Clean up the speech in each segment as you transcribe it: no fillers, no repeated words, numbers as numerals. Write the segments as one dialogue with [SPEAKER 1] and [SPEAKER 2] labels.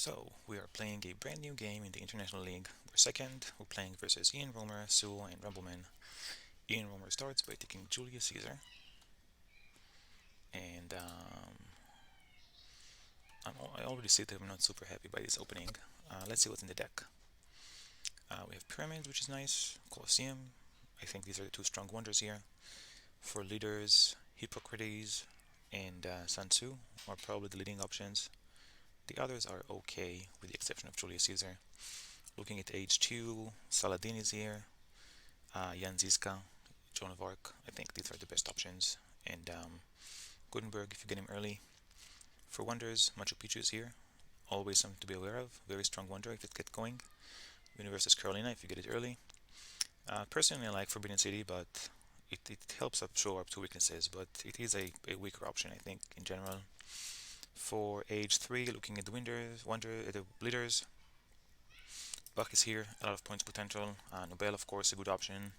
[SPEAKER 1] So, we are playing a brand new game in the International League. We're second, we're playing versus Ian Romer, Sewell, and Rumbleman. Ian Romer starts by taking Julius Caesar, and I already see that I'm not super happy by this opening. Let's see what's in the deck. We have Pyramids, which is nice, Colosseum. I think these are the two strong wonders here. For leaders, Hippocrates and Sun Tzu are probably the leading options. The others are okay, with the exception of Julius Caesar. Looking at H2, Saladin is here, Jan Zizka, Joan of Arc. I think these are the best options. And Gutenberg, if you get him early. For wonders, Machu Picchu is here. Always something to be aware of. Very strong wonder if it gets going. Universus Carolina if you get it early. Personally, I like Forbidden City, but it helps up show up two weaknesses. But it is a weaker option, I think, in general. For age 3, looking at the the leaders, Bach is here, a lot of points potential. Nobel, of course, a good option.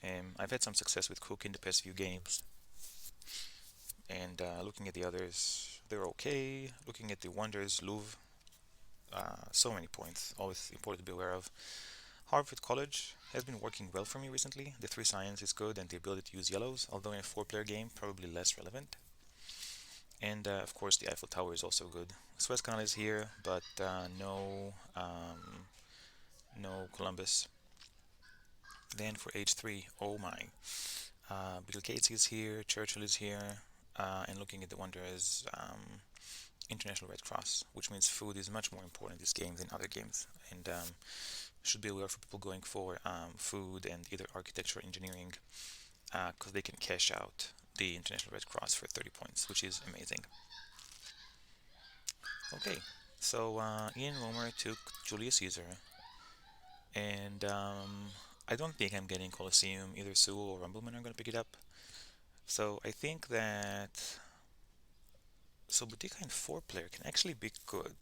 [SPEAKER 1] I've had some success with Cook in the past few games, and looking at the others, they're okay. Looking at the wonders, Louvre, so many points, always important to be aware of. Harvard College has been working well for me recently. The 3 science is good, and the ability to use yellows, although in a 4-player game, probably less relevant. And of course, the Eiffel Tower is also good. Suez Canal is here, but no Columbus. Then for H3, oh my, Bill Gates is here, Churchill is here, and looking at the wonders, International Red Cross, which means food is much more important in this game than other games, and should be aware for people going for food and either architecture or engineering, because they can cash out the International Red Cross for 30 points, which is amazing. Okay, so Ian Romer took Julius Caesar, and I don't think I'm getting Colosseum. Either Sewell or Rumbleman are going to pick it up. So I think that Boudica in 4-player can actually be good.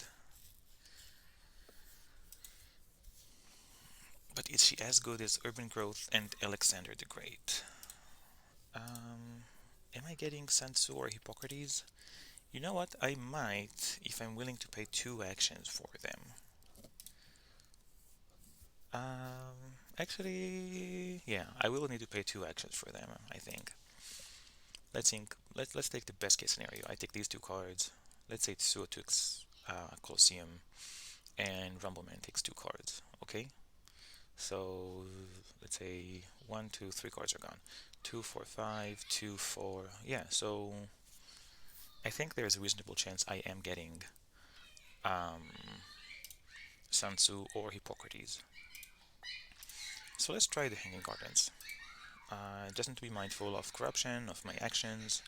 [SPEAKER 1] But is she as good as Urban Growth and Alexander the Great? Am I getting Sun Tzu or Hippocrates? You know what? I might, if I'm willing to pay 2 actions for them. Actually, yeah, I will need to pay 2 actions for them, I think. Let's take the best case scenario. I take these 2 cards. Let's say Tsuo takes Colosseum and Rumbleman takes 2 cards. Okay? So let's say 1, 2, 3 cards are gone. 2, 4, 5, 2, 4. Yeah, so I think there's a reasonable chance I am getting um, Sun Tzu or Hippocrates. So let's try the Hanging Gardens. Just need to be mindful of corruption, of my actions,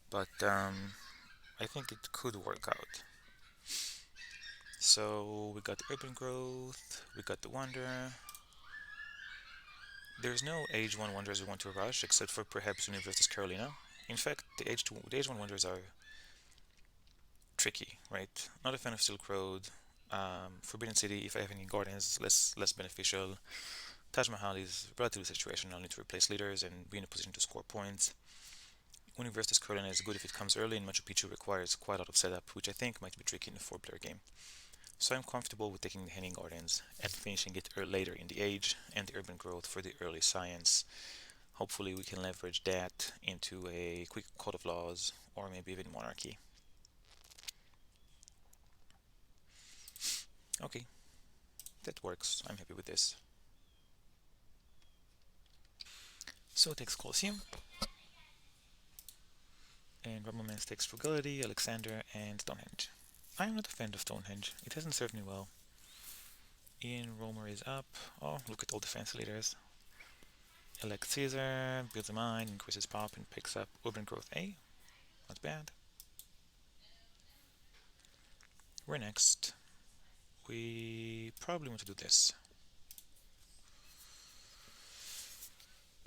[SPEAKER 1] but I think it could work out. So we got the Urban Growth, we got the Wonder. There's no Age 1 Wonders we want to rush, except for perhaps Universus Carolina. In fact, the Age 1 Wonders are tricky, right? Not a fan of Silk Road. Forbidden City, if I have any gardens, less beneficial. Taj Mahal is relatively situational. I'll need to replace leaders and be in a position to score points. Universus Carolina is good if it comes early, and Machu Picchu requires quite a lot of setup, which I think might be tricky in a 4-player game. So I'm comfortable with taking the Hanging Gardens and finishing it later in the age, and the Urban Growth for the early science. Hopefully we can leverage that into a quick Code of Laws, or maybe even Monarchy. Okay, that works. I'm happy with this. So it takes Colosseum, and Rumbleman takes Frugality, Alexander, and Stonehenge. I'm not a fan of Stonehenge. It hasn't served me well. Ian Romer is up. Oh, look at all the fancy leaders. Elect Caesar, builds a mine, increases pop, and picks up Urban Growth A. Not bad. We're next. We probably want to do this.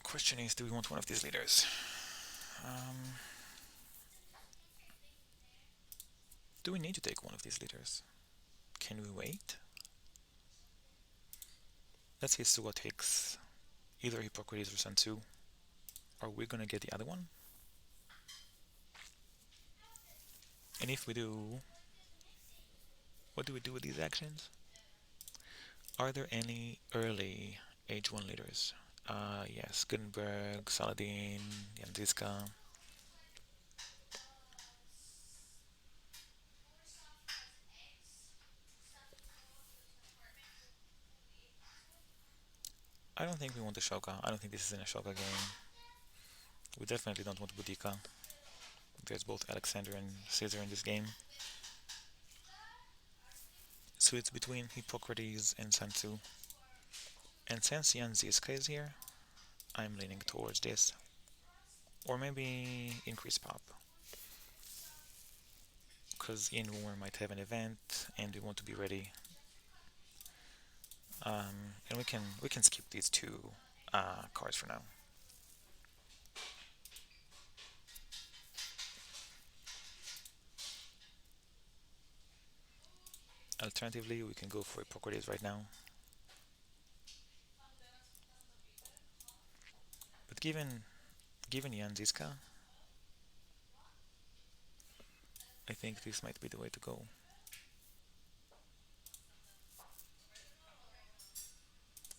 [SPEAKER 1] Question is, do we want one of these leaders? Do we need to take one of these leaders? Can we wait? Let's say Suwa takes either Hippocrates or Sun Tzu. Are we gonna get the other one? And if we do, What do we do with these actions? Are there any early age 1 leaders? Yes, Gutenberg, Saladin, Yandiska. I don't think we want the Shoka. I don't think this is in a Shoka game. We definitely don't want Boudica. There's both Alexander and Caesar in this game. So it's between Hippocrates and Sun Tzu. And since Jan Zizka is here, I'm leaning towards this. Or maybe Increase Pop. Because Ian War might have an event and we want to be ready. And we can skip these two cards for now. Alternatively, we can go for Hippocrates right now. But given Jan Zizka, I think this might be the way to go.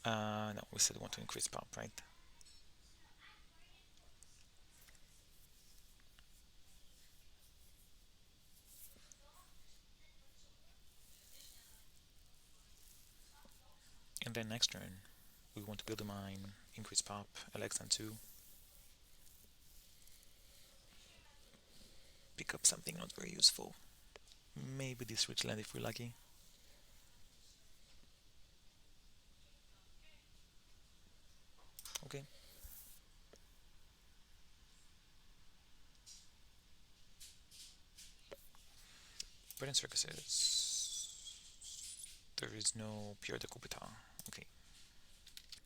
[SPEAKER 1] No, we said we want to increase pop, right? And then next turn, we want to build a mine, increase pop, Alex and 2. Pick up something not very useful. Maybe this rich land if we're lucky. Okay. Bread and circuses. There is no Pierre de Coubertin. Okay.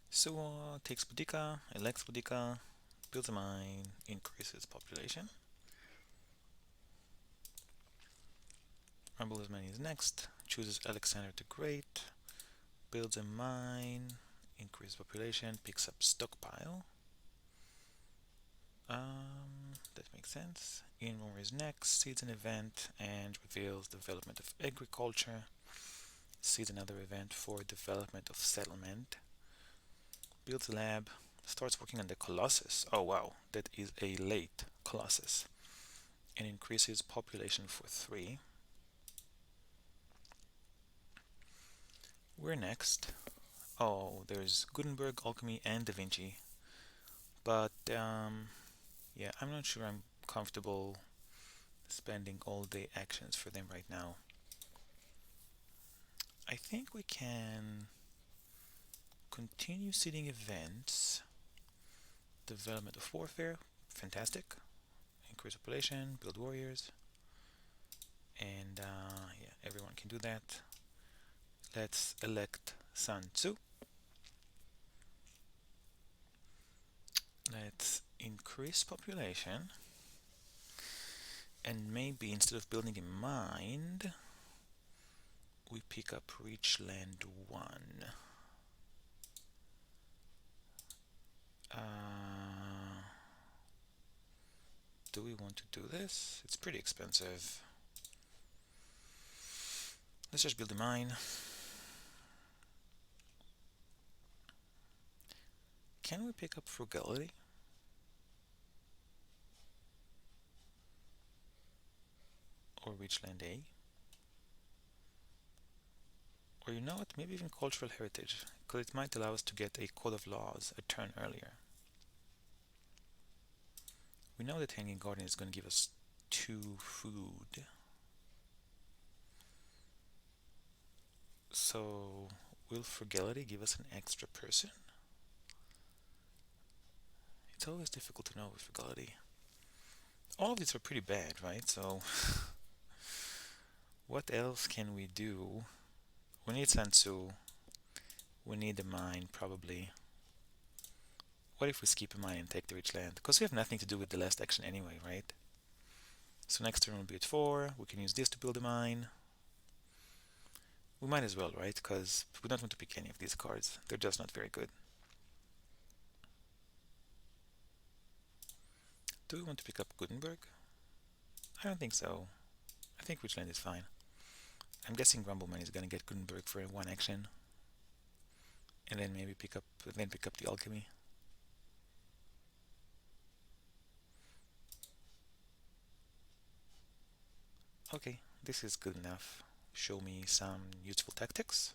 [SPEAKER 1] So takes Boudica, elects Boudica, builds a mine, increases population. Rumble as many is next. Chooses Alexander the Great, builds a mine, increases population, picks up stockpile. That makes sense. Ian Moore is next, seeds an event and reveals development of agriculture. Seeds another event for development of settlement. Builds a lab, starts working on the Colossus. Oh wow, that is a late Colossus. And increases population for 3. We're next. Oh, there's Gutenberg, Alchemy, and Da Vinci. But yeah, I'm not sure I'm comfortable spending all day actions for them right now. I think we can continue seeding events. Development of warfare, fantastic. Increase population, build warriors, and yeah, everyone can do that. Let's elect Sun Tzu. Let's increase population, and maybe instead of building a mine, we pick up Rich Land 1. Do we want to do this? It's pretty expensive. Let's just build a mine. Can we pick up Frugality? Or Richland A? Or you know what, maybe even Cultural Heritage, because it might allow us to get a Code of Laws a turn earlier. We know that Hanging Garden is going to give us 2 food. So, will Frugality give us an extra person? It's always difficult to know with Frugality. All of these are pretty bad, right? So, what else can we do? We need Sun Tzu. We need a mine, probably. What if we skip a mine and take the rich land? Because we have nothing to do with the last action anyway, right? So next turn will be at 4. We can use this to build a mine. We might as well, right? Because we don't want to pick any of these cards. They're just not very good. Do we want to pick up Gutenberg? I don't think so. I think Richland is fine. I'm guessing Rumbleman is gonna get Gutenberg for one action, and then maybe pick up the alchemy. Okay, this is good enough. Show me some useful tactics.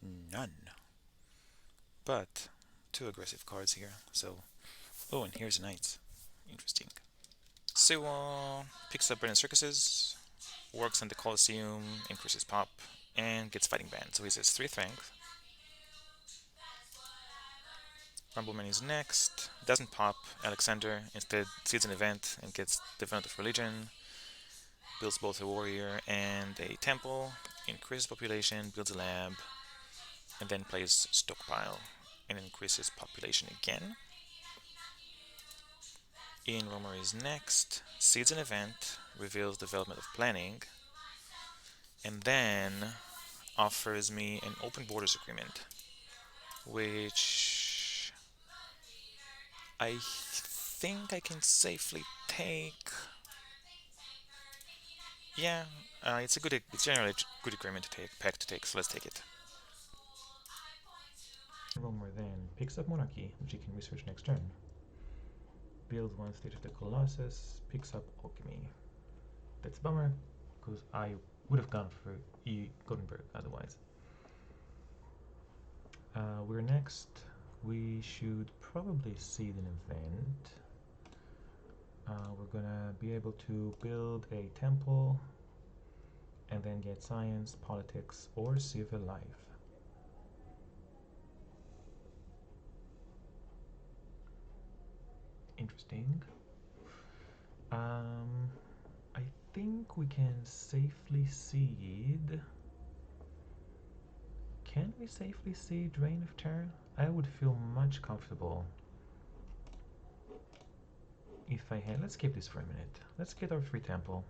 [SPEAKER 1] None. But two aggressive cards here. So, oh, and here's Knights. Interesting. So, picks up Brennan Circuses, works on the Colosseum, increases pop, and gets Fighting Band. So he says 3 strength. Rumbleman is next. Doesn't pop Alexander. Instead, sees an event and gets Defendant of Religion. Builds both a warrior and a temple. Increases population, builds a lab, and then plays Stockpile and increases population again. Ian Romer is next. Seeds an event, reveals development of planning, and then offers me an open borders agreement, which I think I can safely take. Yeah, it's generally a good agreement to take, pack to take, so let's take it. Romer then picks up Monarchy, which he can research next turn. Builds one stage of the Colossus, picks up Alchemy. That's a bummer, because I would have gone for Gutenberg otherwise. We're next. We should probably see an event. We're gonna be able to build a temple and then get science, politics, or civil life. Interesting. I think we can safely seed. Can we safely seed Reign of Terror? I would feel much comfortable if I had. Let's keep this for a minute. Let's get our free temple.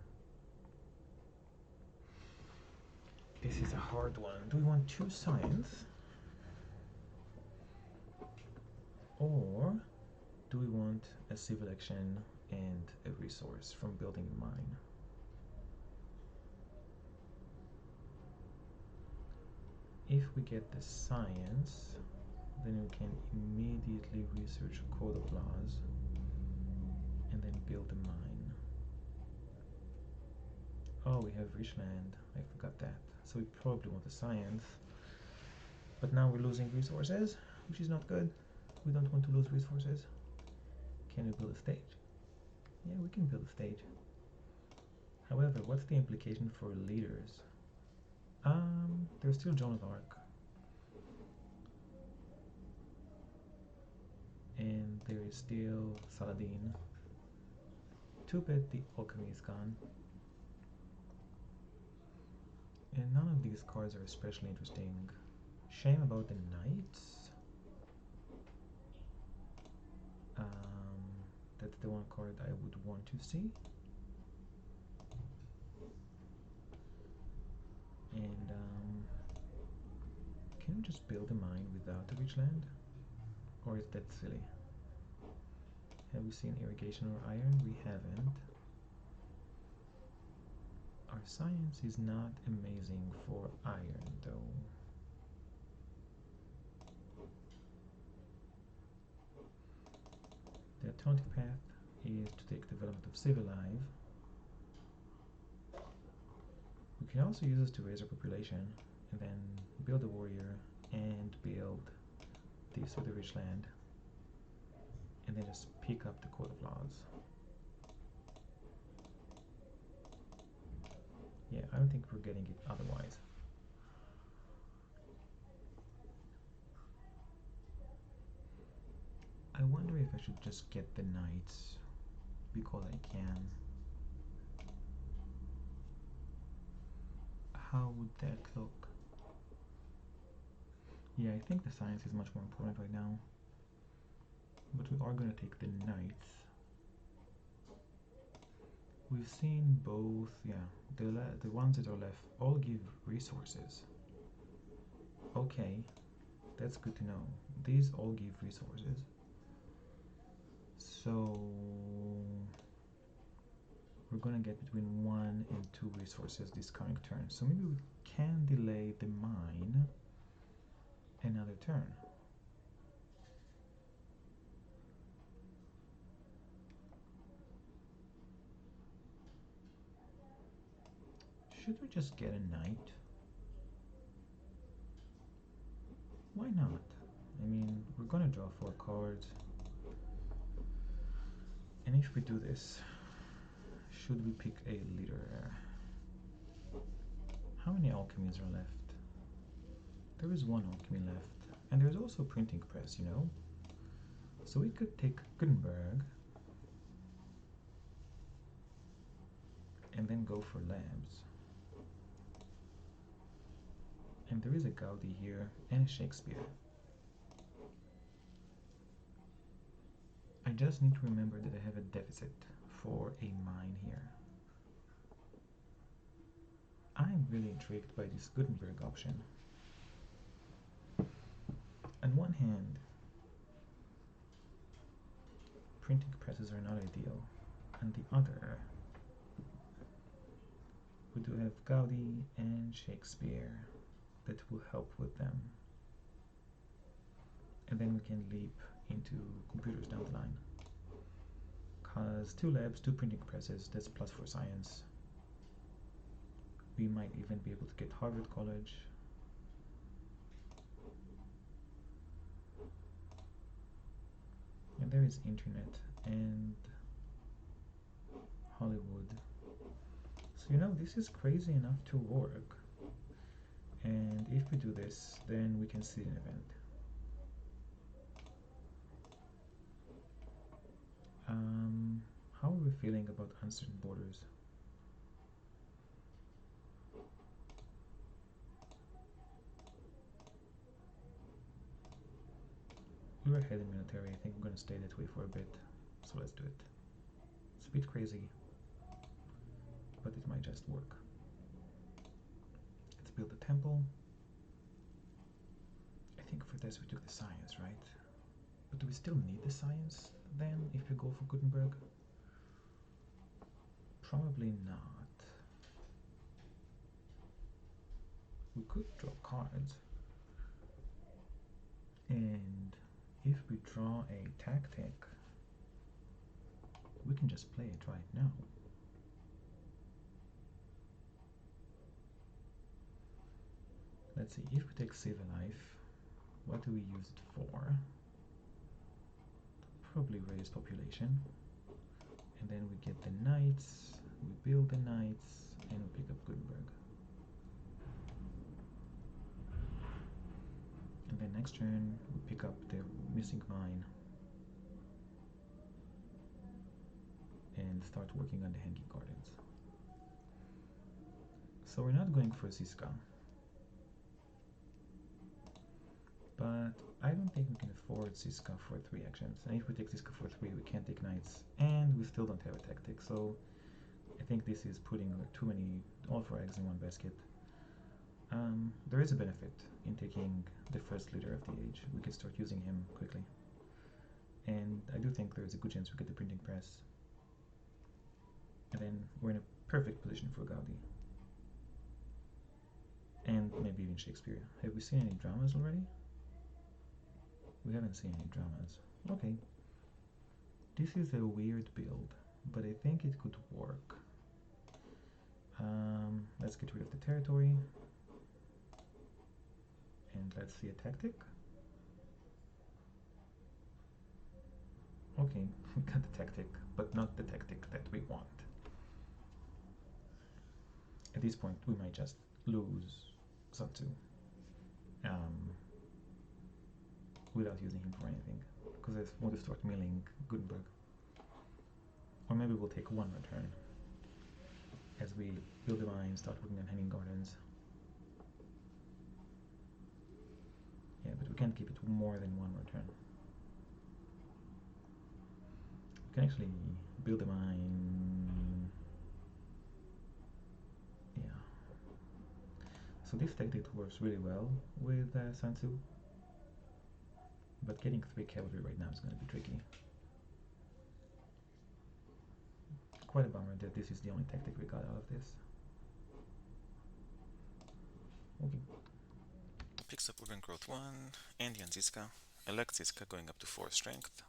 [SPEAKER 1] This is a hard one. Do we want 2 science? Or do we want a civil action and a resource from building a mine? If we get the science, then we can immediately research Code of Laws and then build a mine. Oh, we have rich land. I forgot that. So we probably want the science. But now we're losing resources, which is not good. We don't want to lose resources. Can we build a stage? Yeah, we can build a stage. However, what's the implication for leaders? There's still Joan of Arc. And there is still Saladin. Too bad the alchemy is gone. And none of these cards are especially interesting. Shame about the knights. That's the one card I would want to see. And can we just build a mine without a rich land? Or is that silly? Have we seen irrigation or iron? We haven't. Our science is not amazing for iron though. The alternative path is to take development of Civilive. We can also use this to raise our population and then build a warrior and build this with a rich land and then just pick up the Code of Laws. Yeah, I don't think we're getting it otherwise. I wonder if I should just get the knights because I can. How would that look? Yeah, I think the science is much more important right now. But we are going to take the knights. We've seen both, yeah, the ones that are left all give resources. Okay, that's good to know. These all give resources. So
[SPEAKER 2] we're gonna get between 1 and 2 resources this coming turn. So maybe we can delay the mine another turn. Should we just get a knight? Why not? I mean, we're gonna draw 4 cards. And if we do this, should we pick a leader? How many alchemies are left? There is 1 alchemy left. And there's also printing press, you know? So we could take Gutenberg and then go for labs. And there is a Gaudi here and a Shakespeare. I just need to remember that I have a deficit for a mine here. I'm really intrigued by this Gutenberg option. On one hand, printing presses are not ideal. On the other, we do have Gaudi and Shakespeare that will help with them. And then we can leap into computers down the line. Cause 2 labs, 2 printing presses, that's plus for science. We might even be able to get Harvard College. And there is internet and Hollywood. So you know, this is crazy enough to work. And if we do this, then we can see an event. How are we feeling about uncertain borders? We're ahead in military. I think I'm gonna stay that way for a bit. So let's do it. It's a bit crazy, but it might just work. Let's build a temple. I think for this we took the science, right? But do we still need the science then if we go for Gutenberg? Probably not. We could draw cards. And if we draw a tactic, we can just play it right now. Let's see, if we take Save a Life, what do we use it for? Probably raise population. And then we get the knights, we build the knights, and we pick up Gutenberg. And then next turn, we pick up the missing mine and start working on the Hanging Gardens. So we're not going for Ziska, but I don't think we can afford Ziska for 3 actions. And if we take Ziska for 3, we can't take knights, and we still don't have a tactic. So I think this is putting too many, all 4 eggs in one basket. There is a benefit in taking the first leader of the age. We can start using him quickly. And I do think there's a good chance we get the printing press. And then we're in a perfect position for Gaudi. And maybe even Shakespeare. Have we seen any dramas already? We haven't seen any dramas. Okay. This is a weird build, but I think it could work. Let's get rid of the territory. And let's see a tactic. Okay, we got the tactic, but not the tactic that we want. At this point, we might just lose Sun Tzu without using him for anything, because I want to start milling Gutenberg. Or maybe we'll take 1 return as we build the mine, start working on Hanging Gardens. Yeah, but we can't keep it more than 1 return. We can actually build a mine. Yeah. So this tactic works really well with Sun Tzu, but getting 3 cavalry right now is going to be tricky. quite a bummer that this is the only tactic we got out of this. Okay.
[SPEAKER 1] Picks up Urban Growth 1, and Ziska. Elects Ziska going up to 4 strength.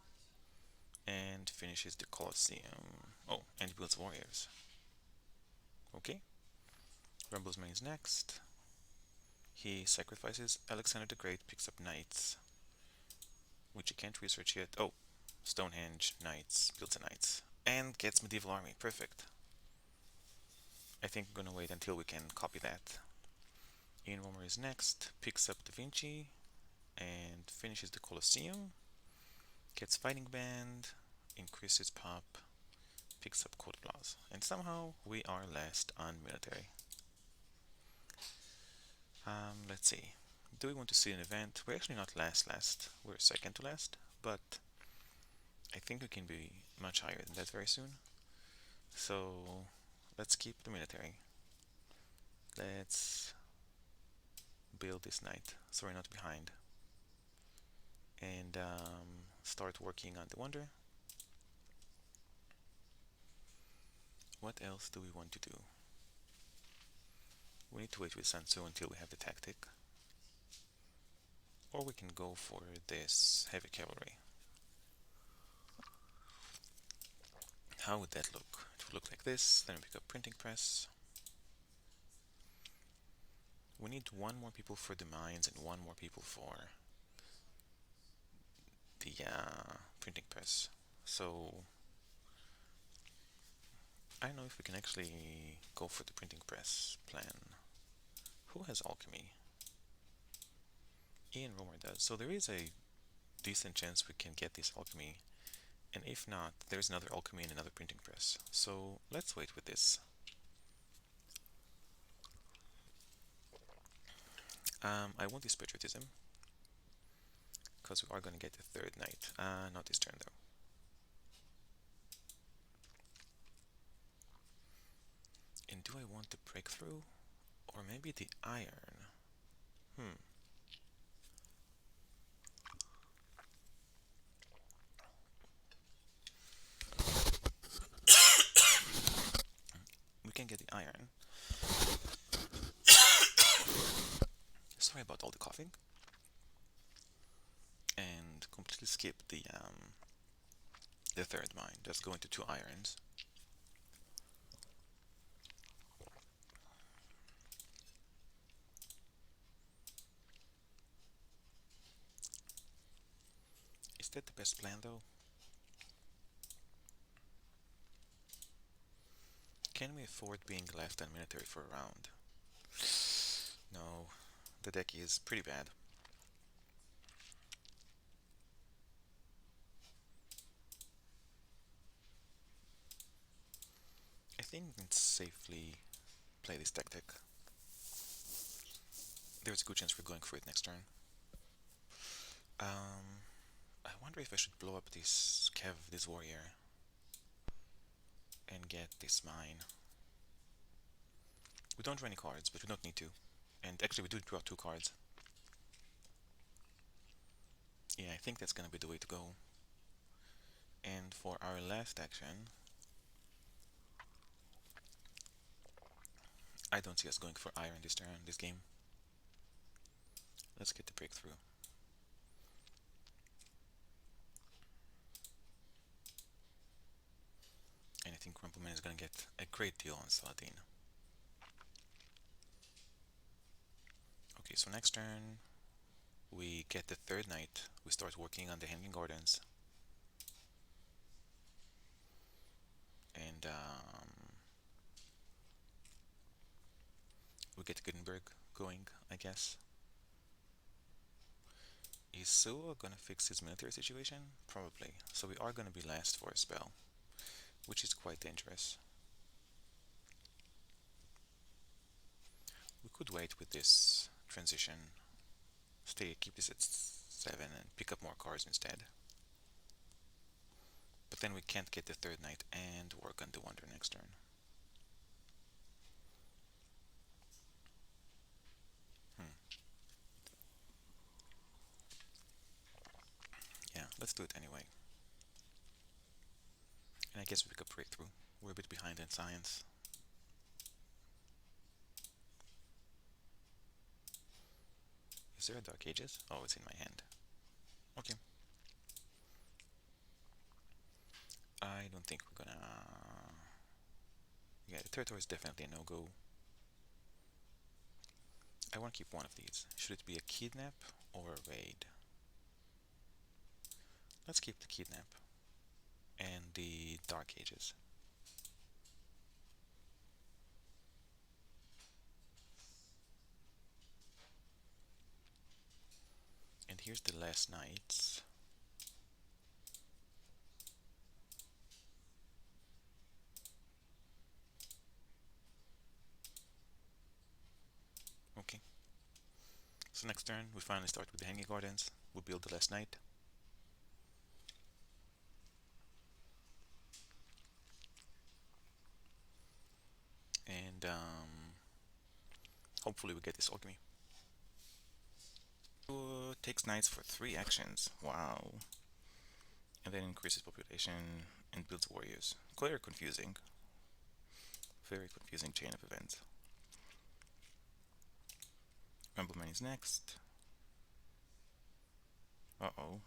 [SPEAKER 1] And finishes the Colosseum. Oh, and builds warriors. Okay. Rumblesman is next. He sacrifices Alexander the Great, picks up knights, which he can't research yet. Oh, Stonehenge, knights, builds a knights, and gets medieval army. Perfect. I think we're gonna wait until we can copy that. Ian Romer is next, picks up Da Vinci, and finishes the Colosseum. Gets Fighting Band, increases pop, picks up Court Applause, and somehow we are last on military. Let's see. Do we want to see an event? We're actually not last. We're second to last, but I think we can be much higher than that very soon. So let's keep the military. Let's build this knight so we're not behind. And start working on the wonder. What else do we want to do? We need to wait with Sun Tzu until we have the tactic. Or we can go for this heavy cavalry. How would that look? It would look like this. Then we pick up printing press. We need 1 more people for the mines and 1 more people for the printing press. So I don't know if we can actually go for the printing press plan. Who has alchemy? Ian Romer does. So there is a decent chance we can get this alchemy. And if not, there's another alchemy and another printing press. So let's wait with this. I want this patriotism, because we are going to get a 3rd knight. Not this turn though. And do I want the breakthrough? Or maybe the iron? We can get the iron. Sorry about all the coughing. And completely skip the 3rd mine. Just go into 2 irons. Is that the best plan though? Can we afford being left on military for a round? No, the deck is pretty bad. I think we can safely play this tactic. There's a good chance we're going for it next turn. I wonder if I should blow up this this warrior, and get this mine. We don't draw any cards, but we don't need to. And actually we do draw 2 cards. Yeah, I think that's gonna be the way to go. And for our last action, I don't see us going for iron this turn, this game. Let's get the breakthrough. And I think Rumpleman is gonna get a great deal on Saladin. Okay, so next turn we get the 3rd knight. We start working on the Hanging Gardens. And we get Gutenberg going, I guess. Is Suo gonna fix his military situation? Probably. So we are gonna be last for a spell, which is quite dangerous. We could wait with this transition, keep this at 7 and pick up more cards instead. But then we can't get the 3rd knight and work on the wonder next turn. Yeah, let's do it anyway. And I guess we pick up breakthrough. We're a bit behind in science. Is there a Dark Ages? Oh, it's in my hand. Okay. I don't think we're gonna... Yeah, the territory is definitely a no-go. I want to keep one of these. Should it be a kidnap or a raid? Let's keep the kidnap and the Dark Ages. And here's the last knights. Okay. So next turn, we finally start with the Hanging Gardens. We build the last knight. And hopefully we get this alchemy. Takes knights for 3 actions. Wow. And then increases population and builds warriors. Quite confusing. Very confusing chain of events. Rumbleman is next. Uh-oh.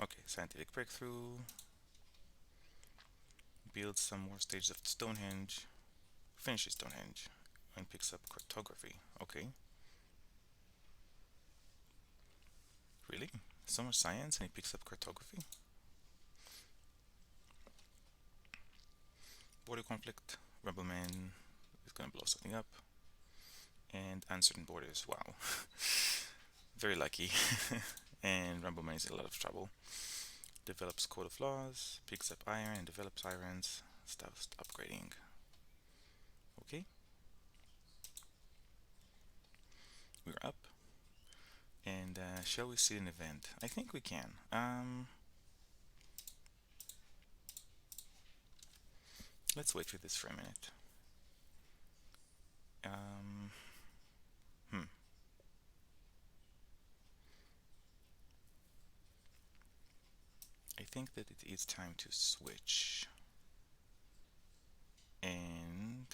[SPEAKER 1] Okay, scientific breakthrough. Builds some more stages of Stonehenge. Finishes Stonehenge. And picks up cartography. Okay. Really? So much science and he picks up cartography? Border conflict. Rumbleman is gonna blow something up. And uncertain borders. Wow. Very lucky. And Rumbleman is in a lot of trouble. Develops Code of Laws, picks up iron and develops irons, starts upgrading. Okay. We're up. And shall we see an event? I think we can. Let's wait for this for a minute. Hmm. I think that it is time to switch. And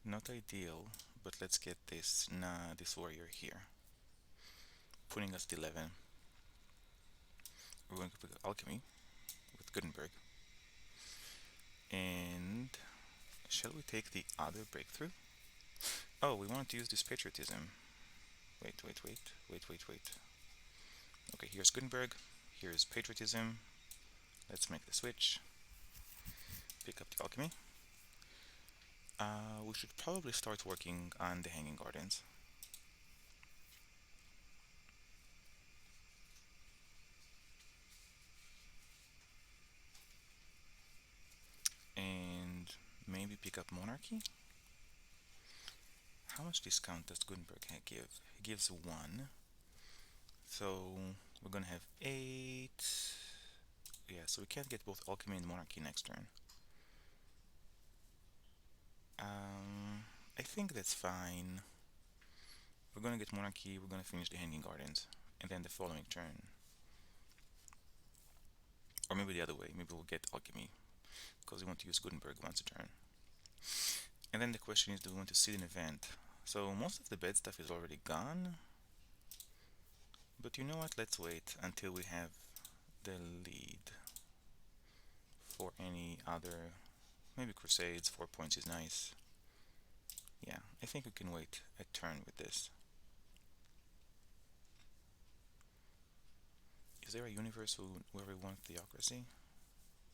[SPEAKER 1] not ideal, but let's get this this warrior here. Putting us to 11. We're going to pick alchemy with Gutenberg. And shall we take the other breakthrough? Oh, we want to use this patriotism. Wait. Okay, here's Gutenberg. Here's patriotism. Let's make the switch. Pick up the alchemy. We should probably start working on the Hanging Gardens. And maybe pick up Monarchy? How much discount does Gutenberg give? He gives 1. So we're gonna have 8. Yeah, so we can't get both Alchemy and Monarchy next turn. I think that's fine. We're gonna get Monarchy, we're gonna finish the Hanging Gardens, and then the following turn. Or maybe the other way, maybe we'll get Alchemy, because we want to use Gutenberg once a turn. And then the question is, do we want to seed an event? So most of the bad stuff is already gone. But you know what, let's wait until we have the lead for any other. Maybe Crusades, 4 points is nice. Yeah, I think we can wait a turn with this. Is there a universe where we want theocracy?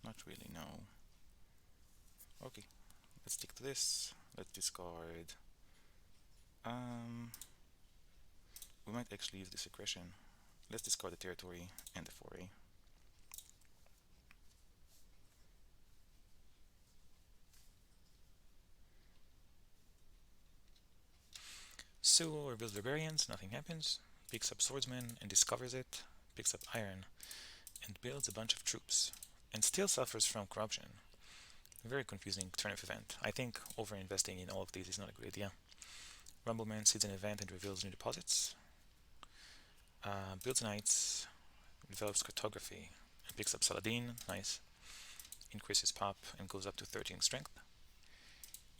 [SPEAKER 1] Not really, no. Okay, let's stick to this. Let's discard. We might actually use this aggression. Let's discard the territory and the foray. So, reveals barbarians, nothing happens. Picks up swordsman and discovers it. Picks up iron and builds a bunch of troops. And still suffers from corruption. A very confusing turn of event. I think over-investing in all of these is not a good idea. Rumbleman seeds an event and reveals new deposits. Builds knights, develops cartography, and picks up Saladin, nice. increases pop and goes up to 13 strength.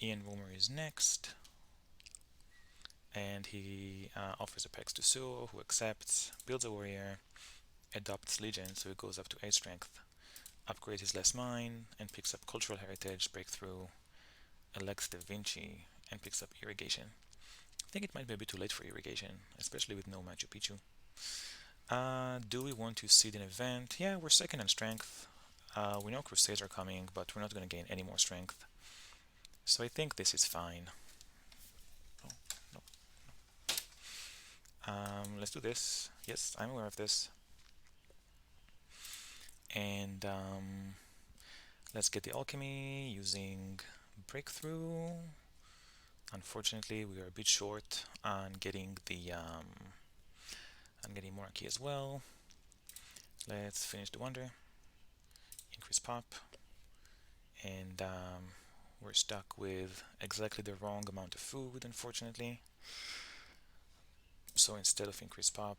[SPEAKER 1] Ian Romer is next, and he offers a Pex to Suo, who accepts, builds a warrior, adopts Legion, so it goes up to 8 strength, upgrades his last mine, and picks up Cultural Heritage, Breakthrough, elects Da Vinci, and picks up Irrigation. I think it might be a bit too late for Irrigation, especially with no Machu Picchu. Do we want to seed an event? Yeah, we're second in strength. We know Crusades are coming, but we're not going to gain any more strength. So I think this is fine. Oh, no. Let's do this. Yes, I'm aware of this. And let's get the alchemy using breakthrough. Unfortunately, we are a bit short on getting the monarchy as well. Let's finish the wonder. Increase pop, and we're stuck with exactly the wrong amount of food, unfortunately. So instead of increase pop,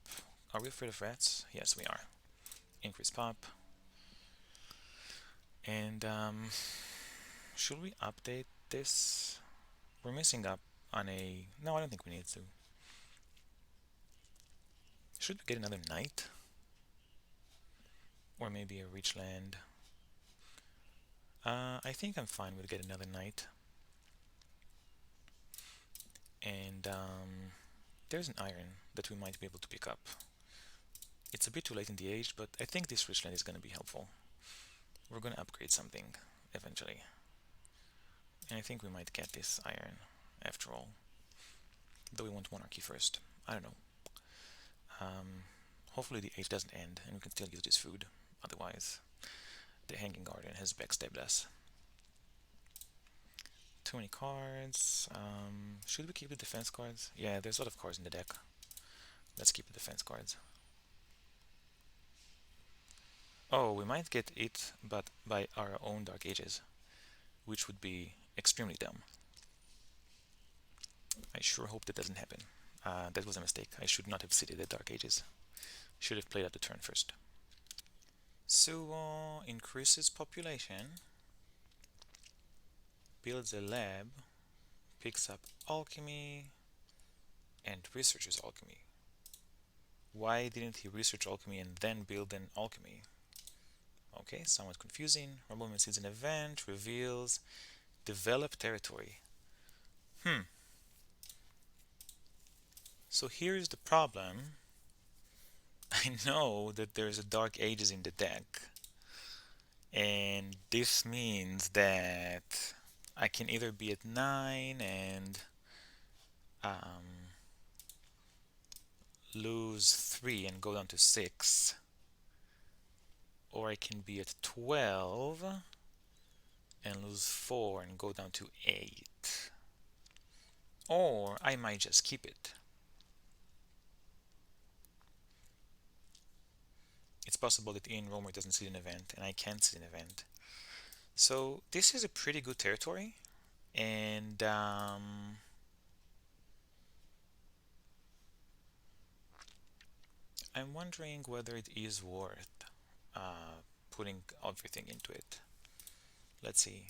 [SPEAKER 1] are we afraid of rats? Yes, we are. Increase pop. And should we update this? We're missing up on a... No, I don't think we need to. Should we get another knight? Or maybe a reach land? I think I'm fine with getting another knight. And there's an iron that we might be able to pick up. It's a bit too late in the age, but I think this rich land is going to be helpful. We're going to upgrade something eventually. And I think we might get this iron after all. Though we want monarchy first. I don't know. Hopefully the age doesn't end and we can still use this food. Otherwise, the Hanging Garden has backstabbed us. Too many cards. Should we keep the defense cards? Yeah, there's a lot of cards in the deck. Let's keep the defense cards. Oh, we might get it, but by our own Dark Ages, which would be extremely dumb. I sure hope that doesn't happen. That was a mistake. I should not have seeded the Dark Ages. Should have played out the turn first. So, increases population, builds a lab, picks up alchemy, and researches alchemy. Why didn't he research alchemy and then build an alchemy? Okay, somewhat confusing. Rumbleman sees an event, reveals, develop territory. So here's the problem. I know that there's a Dark Ages in the deck, and this means that I can either be at 9 and lose 3 and go down to 6, or I can be at 12 and lose 4 and go down to 8, or I might just keep it. It's possible that Ian Romer doesn't see an event and I can't see an event. So this is a pretty good territory, and I'm wondering whether it is worth putting everything into it. Let's see.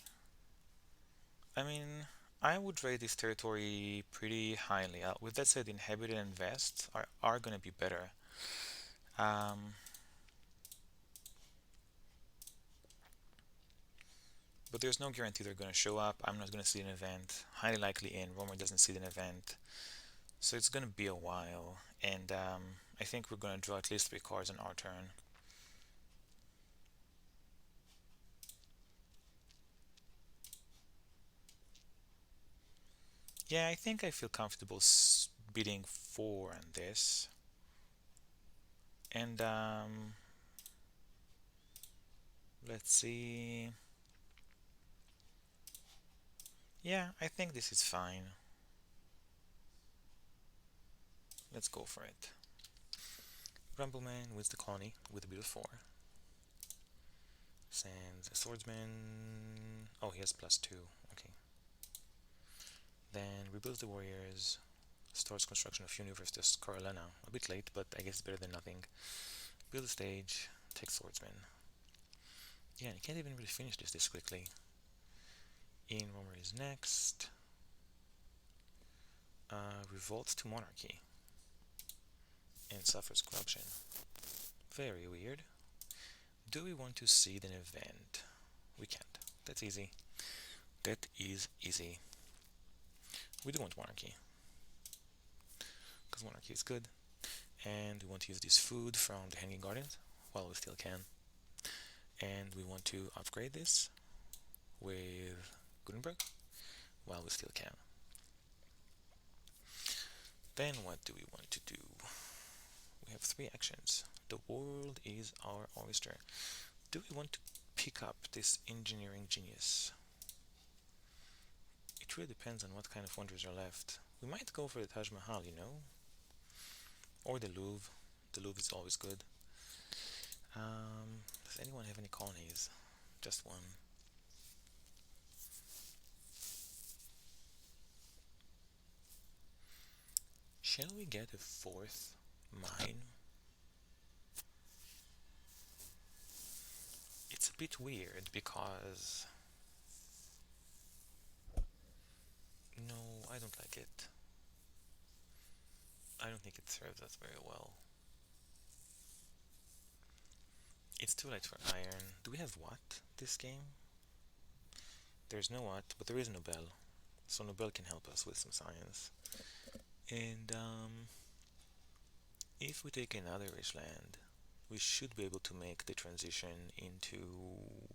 [SPEAKER 1] I mean, I would rate this territory pretty highly. With that said, Inhabited and Vest are going to be better. But there's no guarantee they're going to show up. I'm not going to see an event. Highly likely Ian Romer doesn't see an event. So it's going to be a while. And I think we're going to draw at least 3 cards on our turn. Yeah, I think I feel comfortable bidding 4 on this. And let's see. Yeah, I think this is fine. Let's go for it. Rumbleman wins the colony with a bid of 4. Sends a swordsman. Oh, he has +2. Okay. Then rebuilds the warriors. Starts construction of Universitas Carolina. A bit late, but I guess it's better than nothing. Build a stage. Take swordsman. Yeah, you can't even really finish this quickly. Ian Romer is next. Revolts to monarchy and suffers corruption. Very weird. Do we want to seed an event? We can't. That's easy. That is easy. We do want monarchy, because monarchy is good. And we want to use this food from the Hanging Gardens while we still can. And we want to upgrade this with Gutenberg while we still can. Then what do we want to do? We have 3 actions. The world is our oyster. Do we want to pick up this engineering genius? It really depends on what kind of wonders are left. We might go for the Taj Mahal, or the Louvre. The Louvre is always good. Does anyone have any colonies? Just one. Shall we get a 4th mine? It's a bit weird because... No, I don't like it. I don't think it serves us very well. It's too light for iron. Do we have what this game? There's no what, but there is Nobel. So Nobel can help us with some science. And if we take another rich land, we should be able to make the transition into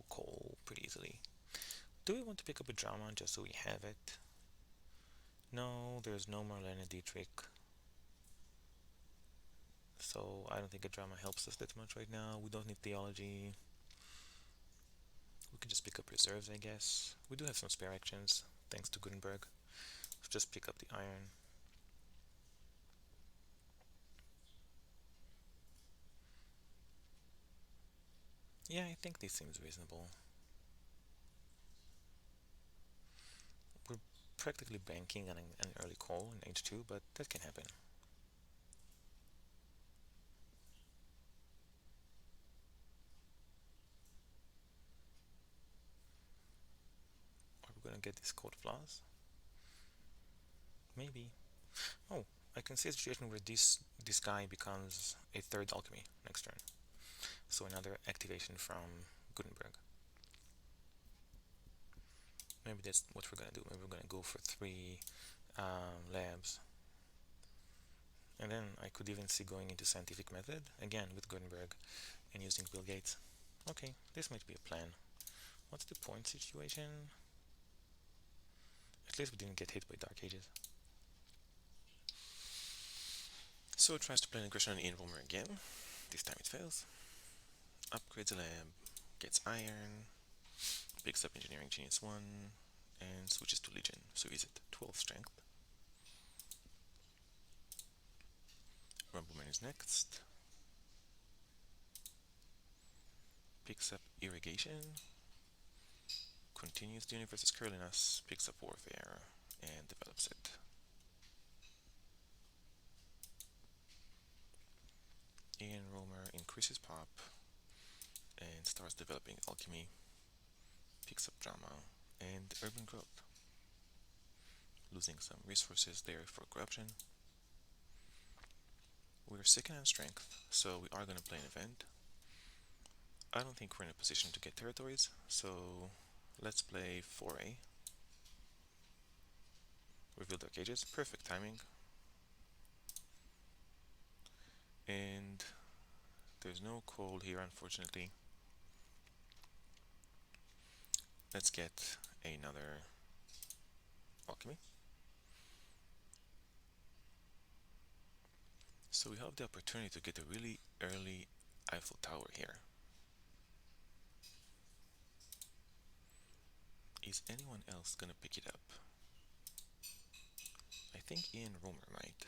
[SPEAKER 1] coal pretty easily. Do we want to pick up a drama just so we have it? No, there's no Marlene Dietrich. So I don't think a drama helps us that much right now. We don't need theology. We can just pick up reserves, I guess. We do have some spare actions, thanks to Gutenberg. So just pick up the iron. Yeah, I think this seems reasonable. We're practically banking on an early call in H2, but that can happen. Are we gonna get these code flaws? Maybe. Oh, I can see a situation where this guy becomes a 3rd alchemy next turn. So another activation from Gutenberg. Maybe that's what we're gonna do. Maybe we're gonna go for 3 labs. And then I could even see going into scientific method, again with Gutenberg, and using Bill Gates. Okay, this might be a plan. What's the point situation? At least we didn't get hit by Dark Ages. So it tries to play an aggression on Ian Romer again. This time it fails. Upgrades the lab, gets iron, picks up Engineering Genius 1, and switches to Legion. So is it 12 strength? Rumbleman is next. Picks up Irrigation, continues The Universe is Curling Us, picks up Warfare, and develops it. Ian Romer increases pop and starts developing alchemy, picks up drama and urban growth, losing some resources there for corruption. We're second on strength, so we are going to play an event. I don't think we're in a position to get territories, so let's play Foray. Reveal Dark Ages, perfect timing. And there's no coal here, unfortunately. Let's get another alchemy. So we have the opportunity to get a really early Eiffel Tower here. Is anyone else gonna pick it up? I think Ian Romer might.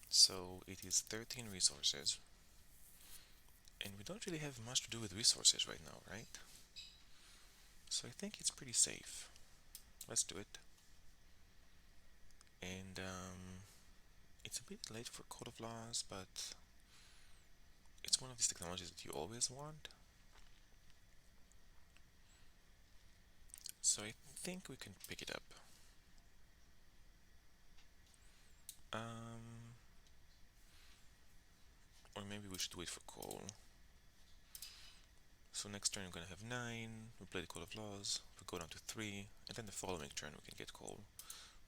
[SPEAKER 1] So it is 13 resources. And we don't really have much to do with resources right now, right? So I think it's pretty safe. Let's do it. And It's a bit late for Code of Laws, but it's one of these technologies that you always want. So I think we can pick it up. Um, or maybe we should wait for call. So next turn we're gonna have 9, we play the Code of Laws, we go down to 3, and then the following turn we can get call.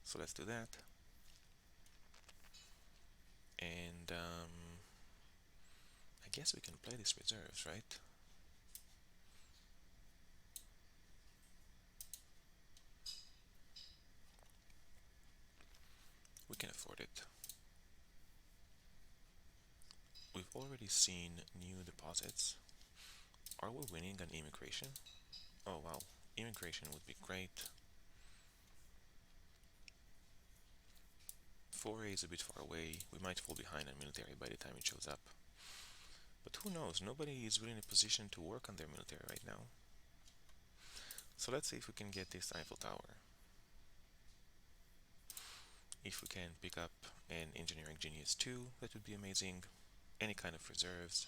[SPEAKER 1] So let's do that. And I guess we can play these reserves, right? We can afford it. We've already seen new deposits. Are we winning on immigration? Oh wow, immigration would be great. 4A is a bit far away. We might fall behind on military by the time it shows up. But who knows, nobody is really in a position to work on their military right now. So let's see if we can get this Eiffel Tower. If we can pick up an Engineering Genius 2, that would be amazing. Any kind of reserves.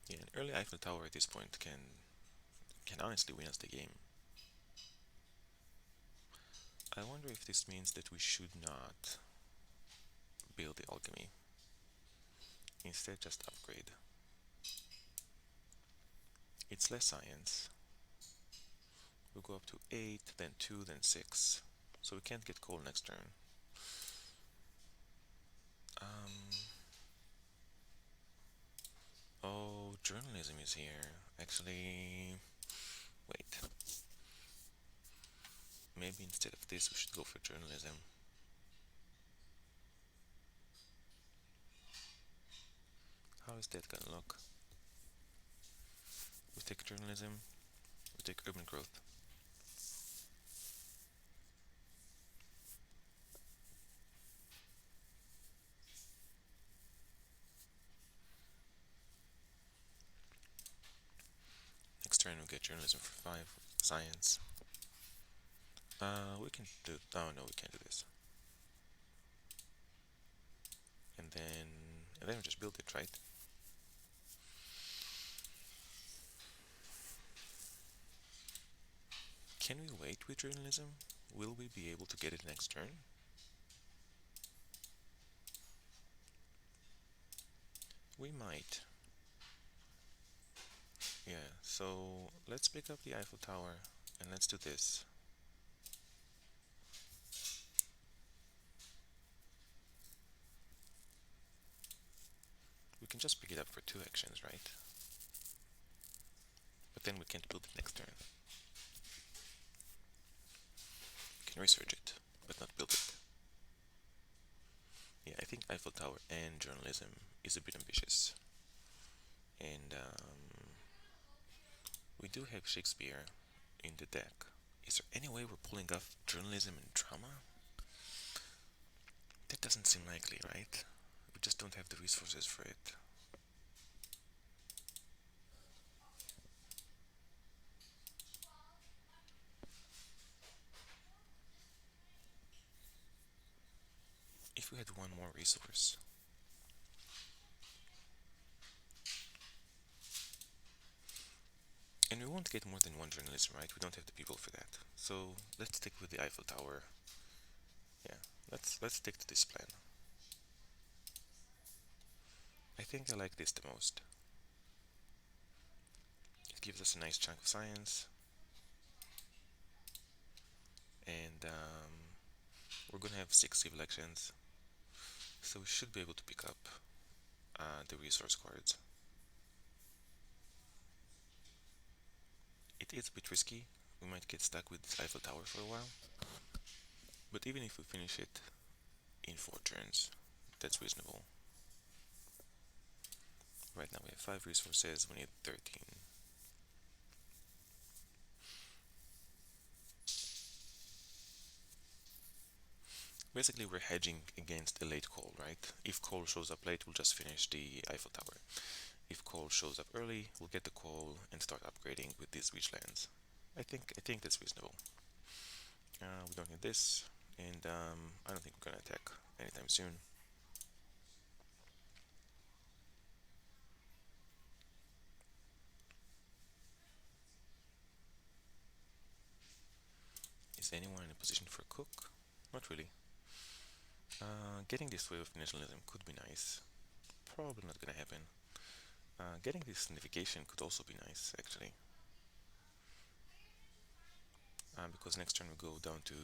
[SPEAKER 1] Yeah, an early Eiffel Tower at this point can honestly win us the game. I wonder if this means that we should not build the alchemy. Instead, just upgrade. It's less science. We'll go up to 8, then 2, then 6. So we can't get coal next turn. Oh, journalism is here. Actually, wait. Maybe instead of this, we should go for journalism. How is that gonna look? We take journalism, we take urban growth. Next turn we get journalism for 5, science. We can do, oh no, we can't do this. And then we just build it, right? Can we wait with journalism? Will we be able to get it next turn? We might. Yeah, so let's pick up the Eiffel Tower and let's do this. We can just pick it up for 2 actions, right? But then we can't build it next turn. We can research it, but not build it. Yeah, I think Eiffel Tower and journalism is a bit ambitious. And we do have Shakespeare in the deck. Is there any way we're pulling off journalism and drama? That doesn't seem likely, right? We just don't have the resources for it. If we had one more resource. And we won't get more than one journalism, right? We don't have the people for that. So let's stick with the Eiffel Tower. Yeah, let's stick to this plan. I think I like this the most. It gives us a nice chunk of science. And we're gonna have 6 civil actions. So we should be able to pick up the resource cards. It is a bit risky. We might get stuck with this Eiffel Tower for a while. But even if we finish it in 4 turns, that's reasonable. Right now we have 5 resources, we need 13. Basically we're hedging against a late call, right? If call shows up late, we'll just finish the Eiffel Tower. If call shows up early, we'll get the call and start upgrading with these rich lands. I think that's reasonable. We don't need this, and I don't think we're gonna attack anytime soon. Is anyone in a position for a cook? Not really. Getting this wave of nationalism could be nice. Probably not gonna happen. Getting this navigation could also be nice, actually. Because next turn we go down to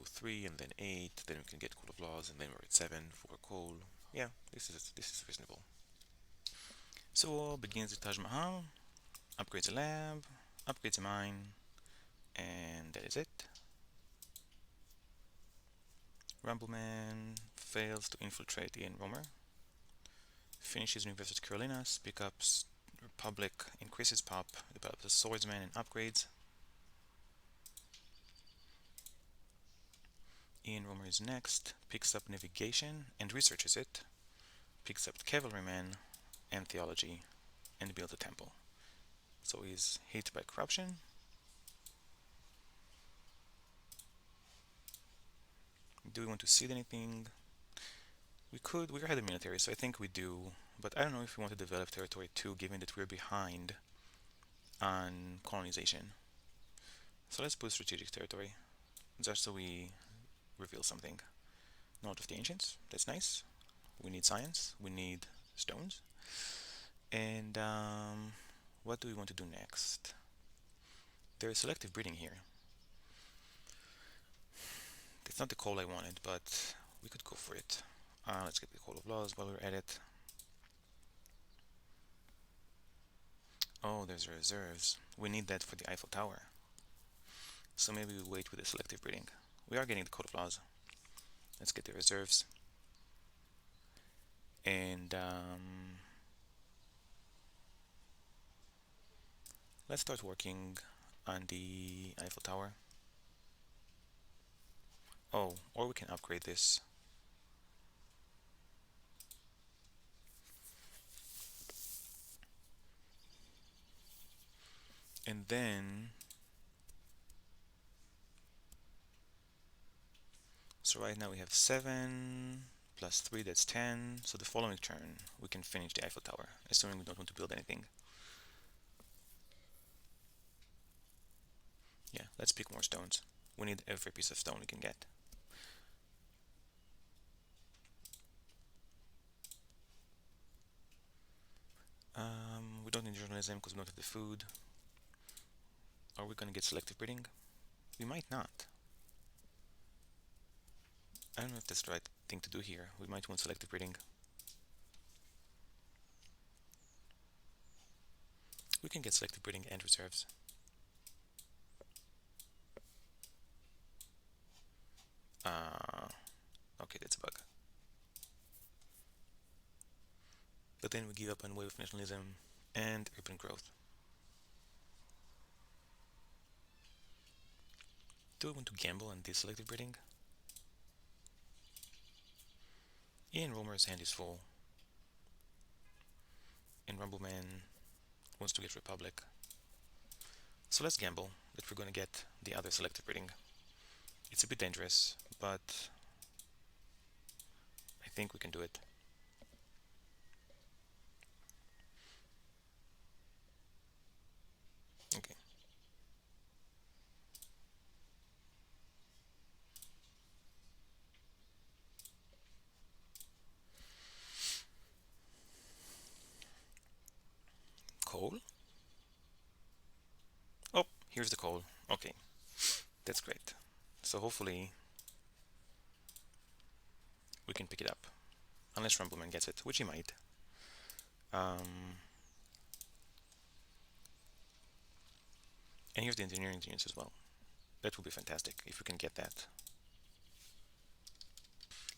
[SPEAKER 1] 3 and then 8, then we can get Coal of Laws, and then we're at 7 for coal. Yeah, this is reasonable. So begins the Taj Mahal, upgrades the lab, upgrades the mine, and that is it. Rumbleman fails to infiltrate Ian Romer, finishes University of Carolinas, pickups Republic, increases pop, develops a swordsman and upgrades. Ian Romer is next, picks up navigation and researches it, picks up cavalryman and theology, and builds a temple. So he's hit by corruption. Do we want to seed anything? We could. We had a military, so I think we do. But I don't know if we want to develop territory too, given that we're behind on colonization. So let's put strategic territory, just so we reveal something. Knowledge of the ancients. That's nice. We need science. We need stones. And what do we want to do next? There is selective breeding here. It's not the coal I wanted, but we could go for it. Let's get the Coal of Laws while we're at it. Oh, there's reserves. We need that for the Eiffel Tower. So maybe we wait with the selective breeding. We are getting the Coat of Laws. Let's get the reserves. And let's start working on the Eiffel Tower. Oh, or we can upgrade this. And then, so right now we have 7 plus 3, that's 10. So the following turn we can finish the Eiffel Tower, assuming we don't want to build anything. Yeah, let's pick more stones. We need every piece of stone we can get. We don't need journalism because we don't have the food. Are we gonna get selective breeding? We might not. I don't know if that's the right thing to do here. We might want selective breeding. We can get selective breeding and reserves. Okay, that's a bug. But then we give up on wave of nationalism and urban growth. Do we want to gamble on this selective breeding? Ian Romer's hand is full, and Rumbleman wants to get Republic. So let's gamble that we're gonna get the other selective breeding. It's a bit dangerous, but I think we can do it. Okay. Coal? Oh, here's the coal. Okay, that's great. So hopefully we can pick it up. Unless Rumbleman gets it, which he might. And here's the engineering genius as well. That would be fantastic if we can get that.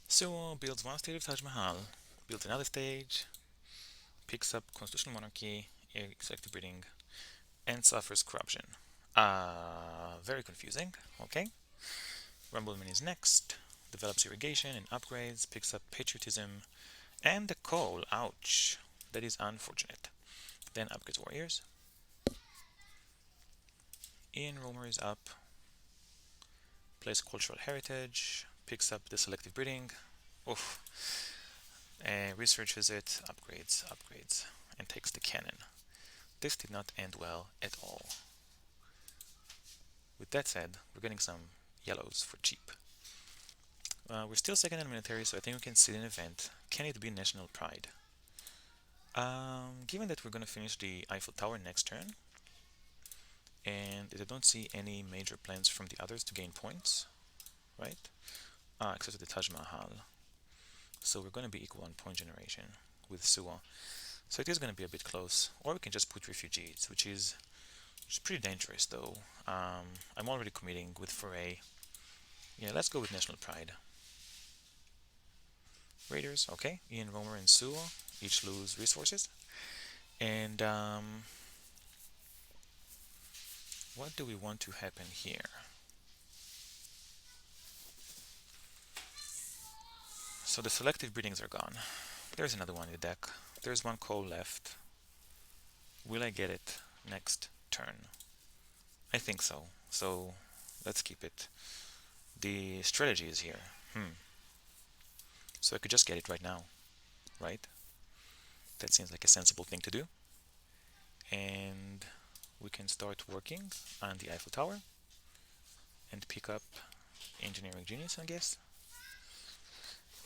[SPEAKER 1] So builds one stage of Taj Mahal, builds another stage, picks up constitutional monarchy, executive breeding, and suffers corruption. Very confusing. Okay. Rumbleman is next, develops irrigation and upgrades, picks up patriotism and the coal. Ouch. That is unfortunate. Then upgrades warriors. Ian Romer is up, plays cultural heritage, picks up the selective breeding. Oof. Researches it, upgrades, and takes the cannon. This did not end well at all. With that said, we're getting some yellows for cheap. We're still second in military, so I think we can see an event. Can it be national pride? Given that we're going to finish the Eiffel Tower next turn, and I don't see any major plans from the others to gain points, right? Except for the Taj Mahal. So we're going to be equal on point generation with Suwa. So it is going to be a bit close. Or we can just put refugees, which is pretty dangerous though. I'm already committing with Foray. Yeah, let's go with National Pride. Raiders, okay. Ian Romer and Suwa each lose resources. And what do we want to happen here? So the selective breedings are gone. There's another one in the deck. There's one coal left. Will I get it next turn? I think so. So let's keep it. The strategy is here. So I could just get it right now, right? That seems like a sensible thing to do. And we can start working on the Eiffel Tower and pick up Engineering Genius, I guess.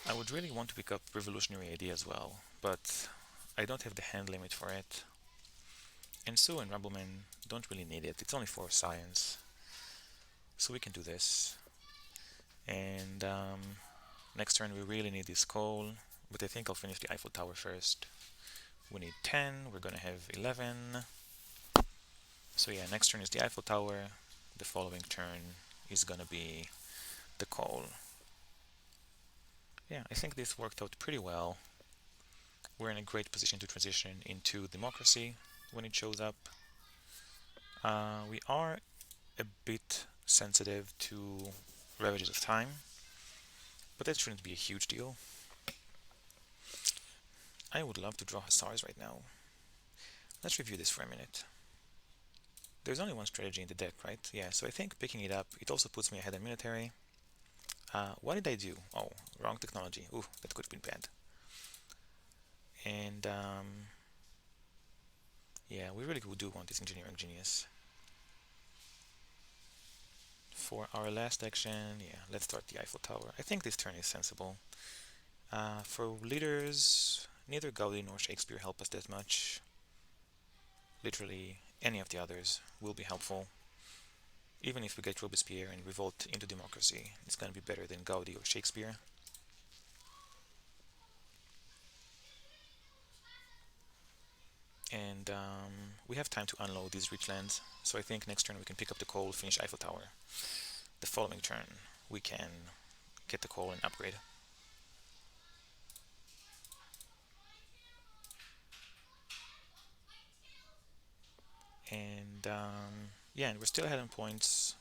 [SPEAKER 1] I would really want to pick up Revolutionary Idea as well, but I don't have the hand limit for it. And Sue and Rumbleman don't really need it. It's only for science. So we can do this. And next turn we really need this coal, but I think I'll finish the Eiffel Tower first. We need 10, we're gonna have 11. So yeah, next turn is the Eiffel Tower. The following turn is gonna be the coal. Yeah, I think this worked out pretty well. We're in a great position to transition into democracy when it shows up. We are a bit sensitive to Ravages of Time, but that shouldn't be a huge deal. I would love to draw Hussars right now. Let's review this for a minute. There's only one strategy in the deck, right? Yeah, so I think picking it up, it also puts me ahead in military. What did I do? Oh, wrong technology. Ooh, that could have been bad. And yeah, we really do want this Engineering Genius. For our last action, yeah, let's start the Eiffel Tower. I think this turn is sensible. For leaders, neither Gaudi nor Shakespeare help us that much. Literally, any of the others will be helpful. Even if we get Robespierre and revolt into democracy, it's going to be better than Gaudi or Shakespeare. And we have time to unload these rich lands, so I think next turn we can pick up the coal, finish Eiffel Tower. The following turn we can get the coal and upgrade. And yeah, and we're still ahead on points.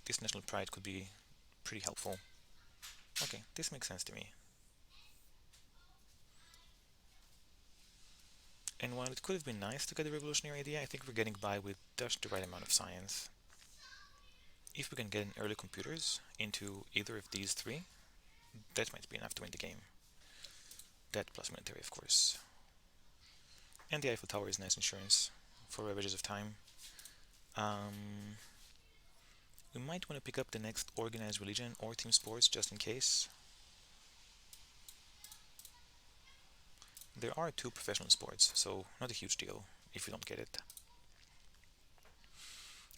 [SPEAKER 1] This National Pride could be pretty helpful. Okay, this makes sense to me. And while it could have been nice to get a revolutionary idea, I think we're getting by with just the right amount of science. If we can get in early computers into either of these three, that might be enough to win the game. That plus military, of course. And the Eiffel Tower is nice insurance for Ravages of Time. We might want to pick up the next Organized Religion or Team Sports just in case. There are 2 professional sports, so not a huge deal if we don't get it.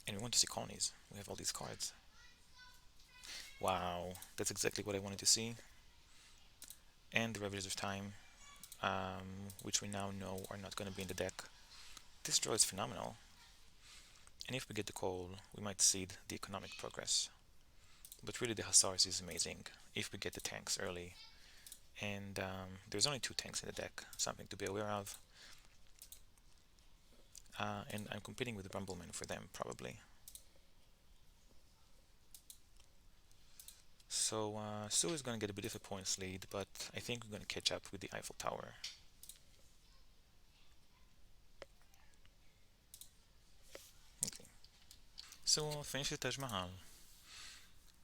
[SPEAKER 1] And we want to see colonies. We have all these cards. Wow, that's exactly what I wanted to see. And the Ravages of Time, which we now know are not going to be in the deck. This draw is phenomenal. And if we get the coal, we might seed the economic progress. But really the Hussars is amazing if we get the tanks early. And there's only 2 tanks in the deck, something to be aware of. And I'm competing with the Rumbleman for them, probably. So Sue is going to get a bit of a points lead, but I think we're going to catch up with the Eiffel Tower. Okay. So finishes Taj Mahal.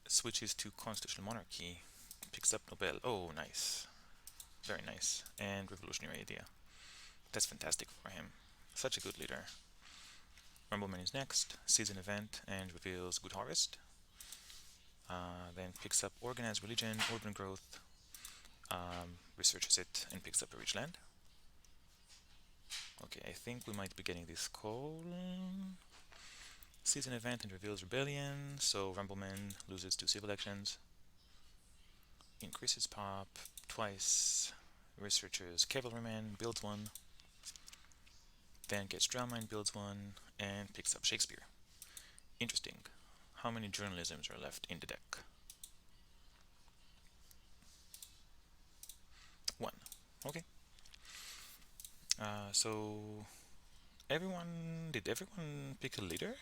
[SPEAKER 1] Switches to Constitutional Monarchy. picks up Nobel. Oh, nice. Very nice. And Revolutionary Idea. That's fantastic for him. Such a good leader. Rumbleman is next. Sees an event and reveals Good Harvest. Then picks up Organized Religion, Urban Growth, researches it, and picks up a rich land. Okay, I think we might be getting this call. Sees an event and reveals Rebellion, so Rumbleman loses 2 civil elections. Increases pop twice. Researches Cavalryman, builds 1. Then gets Drama and builds 1, and picks up Shakespeare. Interesting. How many journalisms are left in the deck? 1. Okay. So did everyone pick a leader?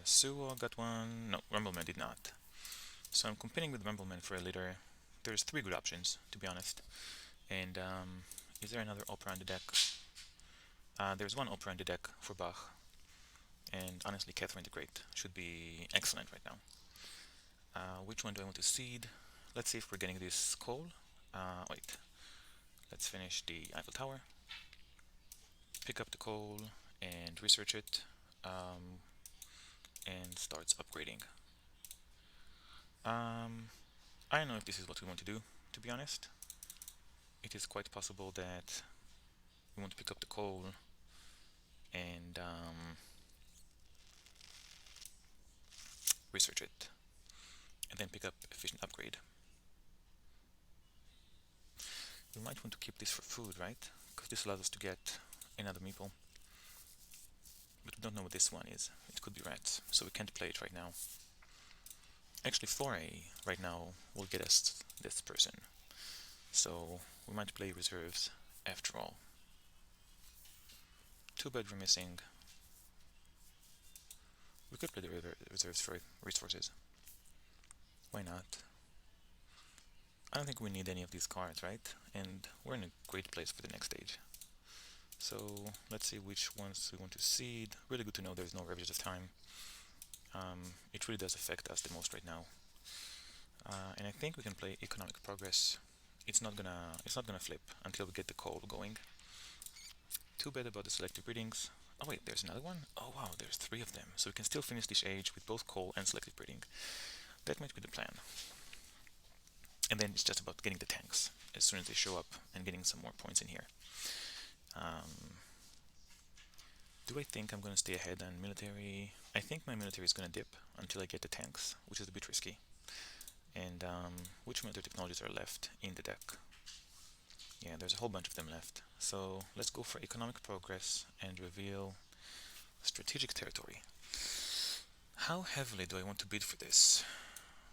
[SPEAKER 1] Suo got 1. No, Rumbleman did not. So I'm competing with Rumbleman for a leader. There's 3 good options, to be honest. And is there another opera in the deck? There's 1 opera in the deck for Bach. And honestly, Catherine the Great should be excellent right now. Which one do I want to seed? Let's see if we're getting this call. Wait. Let's finish the Eiffel Tower. Pick up the coal and research it. And starts upgrading. I don't know if this is what we want to do, to be honest. It is quite possible that we want to pick up the coal and research it, and then pick up efficient upgrade. We might want to keep this for food, right? Because this allows us to get another meeple. But we don't know what this one is. It could be rats, so we can't play it right now. Actually, foray right now will get us this person. So we might play reserves after all. 2 bedroom missing. We could play the reserves for resources. Why not? I don't think we need any of these cards, right? And we're in a great place for the next stage. So let's see which ones we want to seed. Really good to know there's no Ravages of Time. It really does affect us the most right now. And I think we can play Economic Progress. It's not gonna flip until we get the coal going. Too bad about the selective breedings. Oh wait, there's another one? Oh wow, there's 3 of them. So we can still finish this age with both coal and selective breeding. That might be the plan. And then it's just about getting the tanks as soon as they show up and getting some more points in here. Do I think I'm going to stay ahead on military? I think my military is going to dip until I get the tanks, which is a bit risky. And which military technologies are left in the deck? Yeah, there's a whole bunch of them left. So let's go for economic progress and reveal strategic territory. How heavily do I want to bid for this?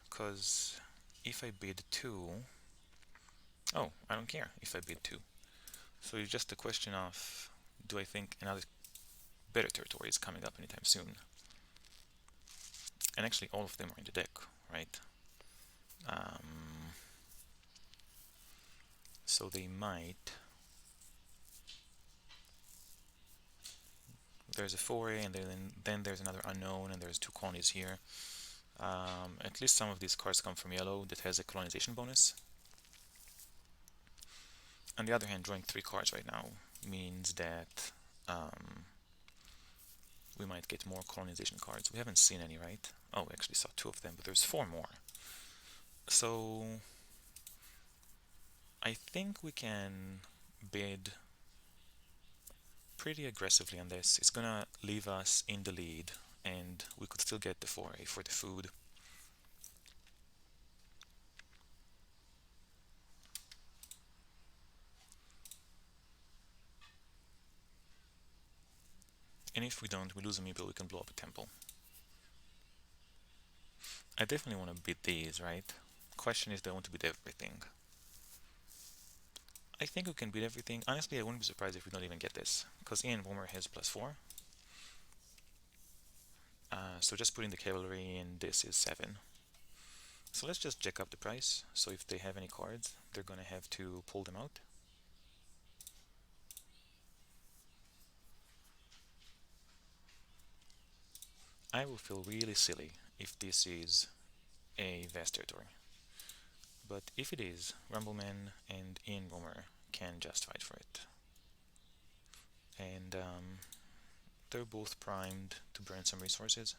[SPEAKER 1] Because if I bid 2... Oh, I don't care if I bid 2. So it's just a question of, do I think another better territory is coming up anytime soon? And actually all of them are in the deck, right? So they might... There's a foray, and then there's another unknown, and there's 2 colonies here. At least some of these cards come from yellow that has a colonization bonus. On the other hand, drawing 3 cards right now means that we might get more colonization cards. We haven't seen any, right? Oh, we actually saw 2 of them, but there's 4 more. So I think we can bid pretty aggressively on this. It's gonna leave us in the lead, and we could still get the foray for the food. And if we don't, we lose a meeple, we can blow up a temple. I definitely want to beat these, right? Question is, do I want to beat everything? I think we can beat everything. Honestly, I wouldn't be surprised if we don't even get this, because Ian Womer has +4. So just putting the cavalry in this is 7. So let's just jack up the price. So if they have any cards, they're gonna have to pull them out. I will feel really silly if this is a vast territory. But if it is, Rumbleman and Ian Romer can just fight for it. And they're both primed to burn some resources.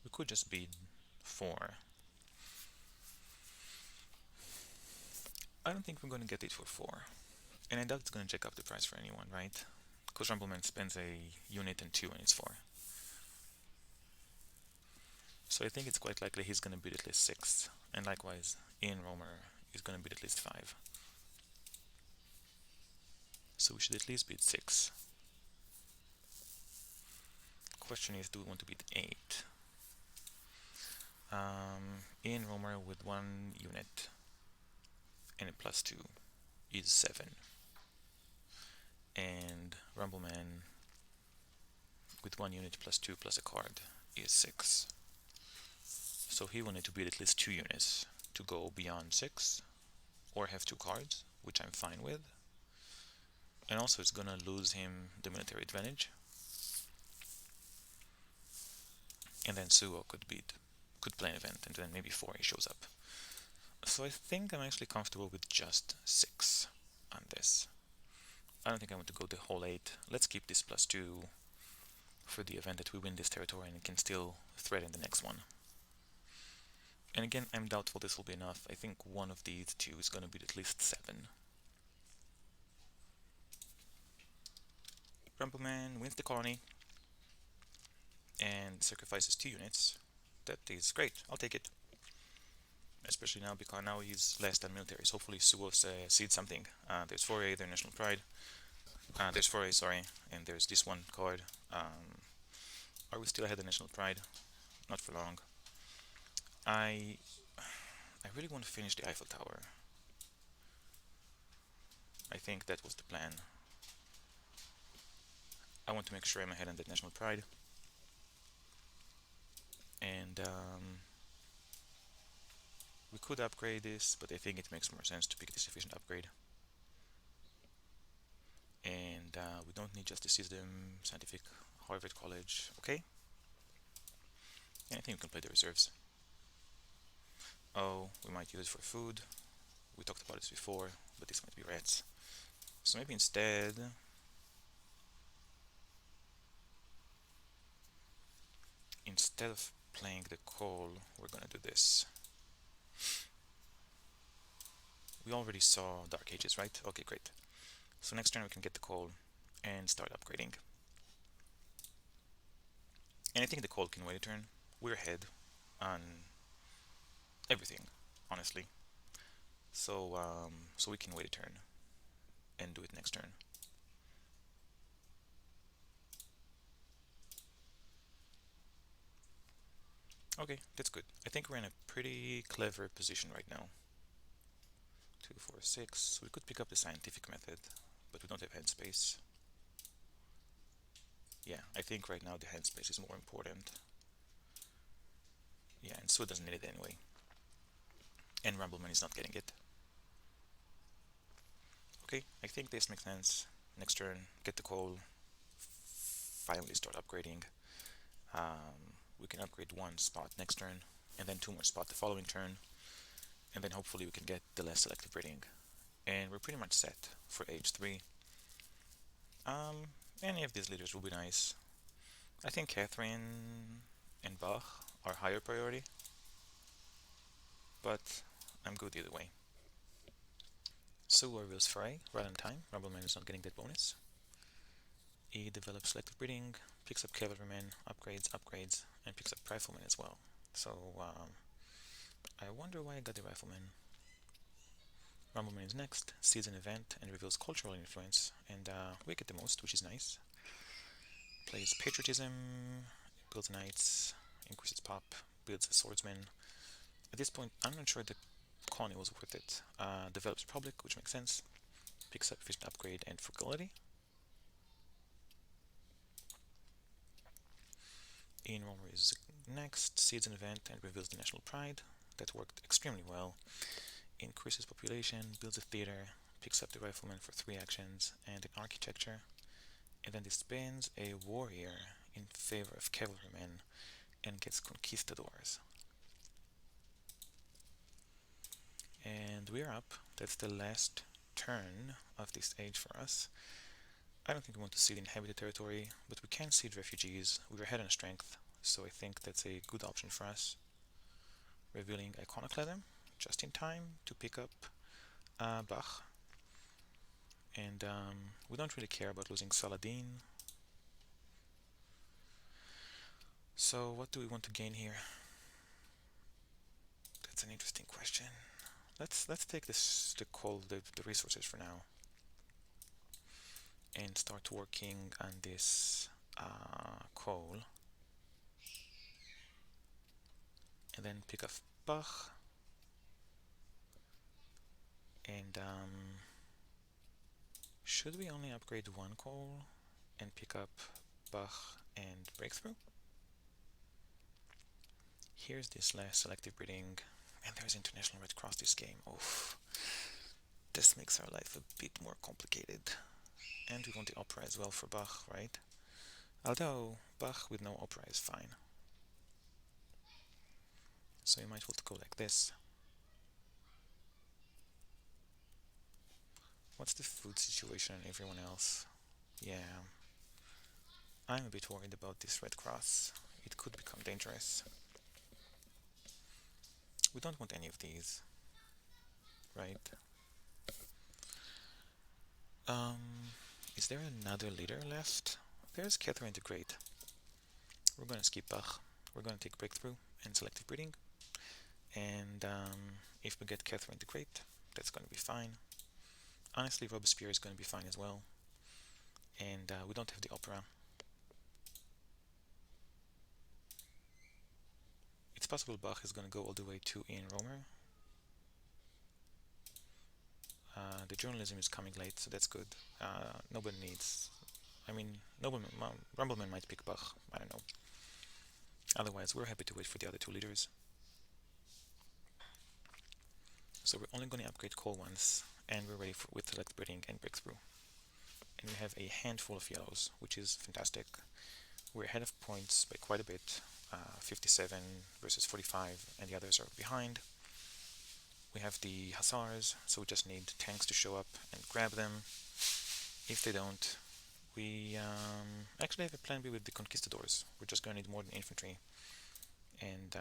[SPEAKER 1] We could just bid 4. I don't think we're going to get it for 4. And I doubt it's going to jack up the price for anyone, right? Because Rumbleman spends a unit and 2 and it's 4. So I think it's quite likely he's going to bid at least 6. And likewise, Ian Romer is going to bid at least 5. So we should at least bid 6. Question is, do we want to bid 8? Ian Romer with 1 unit and a +2 is 7. And Rumbleman with 1 unit +2 plus a card is 6. So he will need to bid at least 2 units to go beyond 6, or have 2 cards, which I'm fine with. And also it's gonna lose him the military advantage. And then Suo could play an event, and then maybe 4 he shows up. So I think I'm actually comfortable with just 6 on this. I don't think I want to go the whole 8. Let's keep this +2 for the event that we win this territory and can still threaten the next one. And again, I'm doubtful this will be enough. I think one of these 2 is going to be at least 7. Rumbleman wins the colony and sacrifices 2 units. That is great. I'll take it. Especially now, because now he's less than militaries. Hopefully Suo seeds something. There's 4A, their national pride. There's 4A, sorry. And there's this one card. Are we still ahead of national pride? Not for long. I really want to finish the Eiffel Tower. I think that was the plan. I want to make sure I'm ahead on that national pride. And we could upgrade this, but I think it makes more sense to pick this efficient upgrade. And we don't need Justice System, Scientific, Harvard College, okay? And I think we can play the reserves. Oh, we might use it for food. We talked about this before, but this might be rats. So maybe instead of playing the coal, we're gonna do this. We already saw Dark Ages, right? Okay, great. So next turn we can get the coal and start upgrading. And I think the coal can wait a turn. We're ahead on everything, honestly. So so we can wait a turn and do it next turn. Okay, that's good. I think we're in a pretty clever position right now. 2, 4, 6. We could pick up the scientific method, but we don't have hand space. Yeah, I think right now the hand space is more important. Yeah, and Suo doesn't need it anyway. And Rumbleman is not getting it. Okay, I think this makes sense. Next turn, get the coal. Finally start upgrading. We can upgrade 1 spot next turn, and then 2 more spots the following turn. And then hopefully we can get the less selective breeding. And we're pretty much set for age 3. Any of these leaders will be nice. I think Catherine and Bach are higher priority, but I'm good either way. Suo reveals Fry right on time. Rumbleman is not getting that bonus. He develops selective breeding, picks up Cavalryman, upgrades, and picks up Rifleman as well. So I wonder why I got the Rifleman. Rumbleman is next, sees an event and reveals cultural influence, and we get the most, which is nice. Plays Patriotism, builds Knights, increases pop, builds a Swordsman. At this point, I'm not sure the colony was worth it. Develops Republic, which makes sense. Picks up Efficient Upgrade and Frugality. Ian Romer is next, seeds an event and reveals the National Pride. That worked extremely well. Increases population, builds a theater, picks up the rifleman for 3 actions and an architecture, and then disbands a warrior in favor of cavalrymen and gets conquistadors. And we're up. That's the last turn of this age for us. I don't think we want to seed inhabited territory, but we can seed refugees. We're ahead on strength, so I think that's a good option for us. Revealing Iconoclasm just in time to pick up Bach. And we don't really care about losing Saladin. So what do we want to gain here? That's an interesting question. Let's take the resources for now, and start working on this coal, and then pick up Bach, and should we only upgrade 1 coal and pick up Bach and Breakthrough? Here's this last selective breeding, and there's International Red Cross this game. Oof. This makes our life a bit more complicated. And we want the opera as well for Bach, right? Although Bach with no opera is fine. So you might want to go like this. What's the food situation and everyone else? Yeah, I'm a bit worried about this Red Cross. It could become dangerous. We don't want any of these, right? Is there another leader left? There's Catherine the Great. We're gonna skip Bach. We're gonna take Breakthrough and Selective Breeding. And if we get Catherine the Great, that's gonna be fine. Honestly, Robespierre is gonna be fine as well. And we don't have the opera. It's possible Bach is gonna go all the way to Ian Romer. The journalism is coming late, so that's good. Nobody needs... I mean, Rumbleman might pick Bach, I don't know. Otherwise, we're happy to wait for the other 2 leaders. So we're only going to upgrade coal once, and we're ready with Select Breeding and Breakthrough. And we have a handful of yellows, which is fantastic. We're ahead of points by quite a bit, 57 versus 45, and the others are behind. We have the Hussars, so we just need tanks to show up and grab them. If they don't, we actually have a plan B with the Conquistadors. We're just going to need more than infantry, and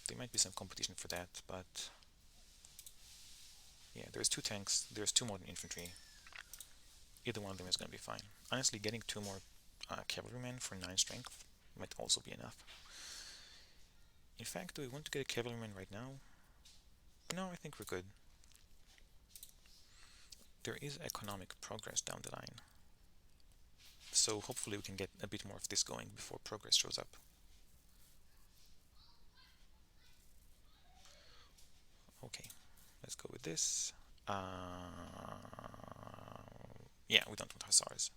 [SPEAKER 1] there might be some competition for that, but yeah, there's 2 tanks, there's 2 modern infantry. Either one of them is going to be fine. Honestly, getting 2 more cavalrymen for 9 strength might also be enough. In fact, do we want to get a cavalryman right now? No, I think we're good. There is economic progress down the line, so hopefully we can get a bit more of this going before progress shows up. Okay, let's go with this. Yeah, we don't want Hussars.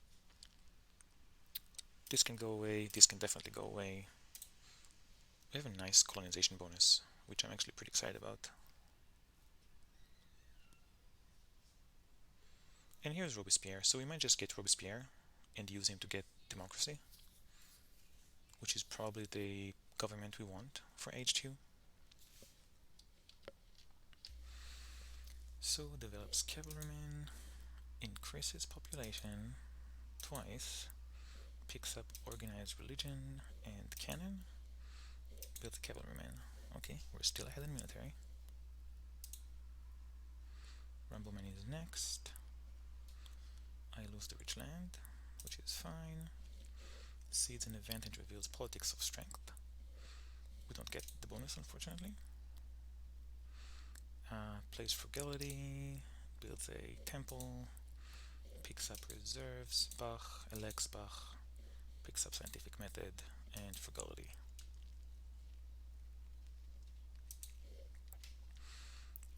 [SPEAKER 1] This can go away, this can definitely go away. We have a nice colonization bonus, which I'm actually pretty excited about. And here's Robespierre, so we might just get Robespierre and use him to get democracy, which is probably the government we want for age 2. So develops cavalryman, increases population twice, picks up organized religion and cannon, builds cavalryman. Okay, we're still ahead in military. Rumbleman is next. I lose the rich land, which is fine. Seeds an event and reveals politics of strength. We don't get the bonus, unfortunately. Plays frugality, builds a temple, picks up reserves, Bach, elects Bach, picks up scientific method and frugality.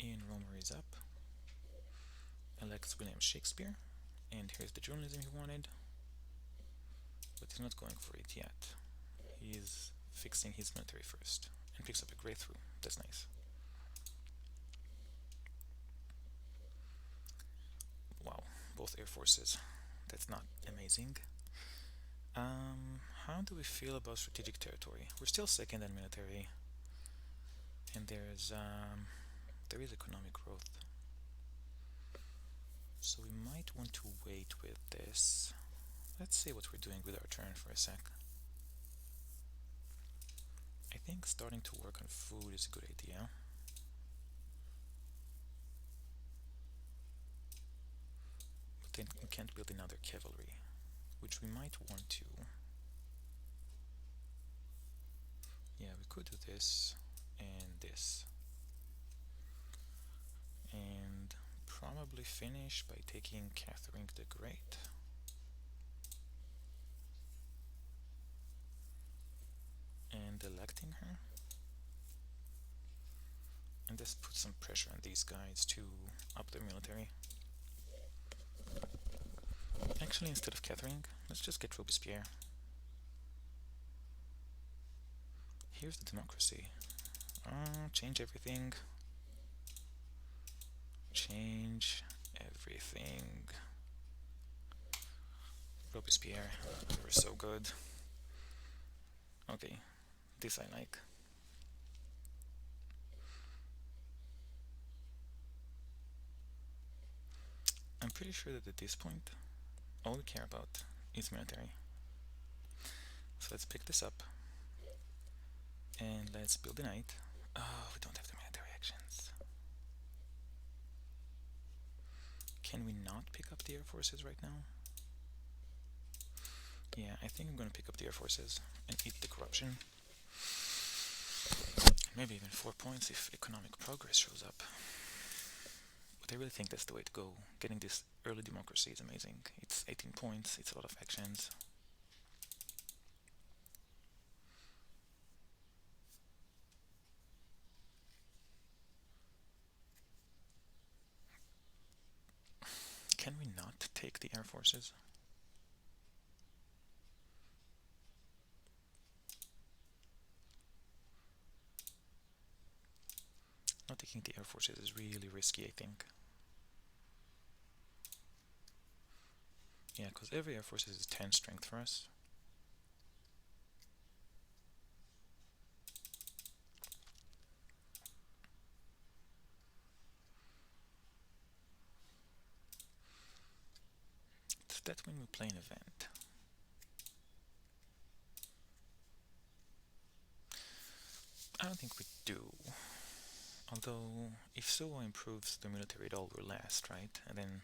[SPEAKER 1] Ian Romer is up, elects William Shakespeare, and here's the journalism he wanted, but he's not going for it yet. He is fixing his military first, and picks up a breakthrough. That's nice. both air forces. That's not amazing. How do we feel about strategic territory? We're still second in military, and there is economic growth. So we might want to wait with this. Let's see what we're doing with our turn for a sec. I think starting to work on food is a good idea. But then we can't build another cavalry, which we might want to. Yeah, we could do this and this. And probably finish by taking Catherine the Great. And electing her. And just put some pressure on these guys to up their military. Actually, instead of Catherine, let's just get Robespierre. Here's the democracy. Change everything. Change everything. Robespierre, you're so good. Okay, this I like. I'm pretty sure that at this point, all we care about is military. So let's pick this up. And let's build a knight. Oh, we don't have the military actions. Can we not pick up the air forces right now? Yeah, I think I'm gonna pick up the air forces and eat the corruption. Maybe even 4 points if economic progress shows up. But I really think that's the way to go. Getting this early democracy is amazing. It's 18 points, it's a lot of actions. Can we not take the air forces? Not taking the air forces is really risky, I think. Yeah, because every air force is 10 strength for us. So that's when we play an event. I don't think we do. Although, if Suwa improves the military, it all will last, right? And then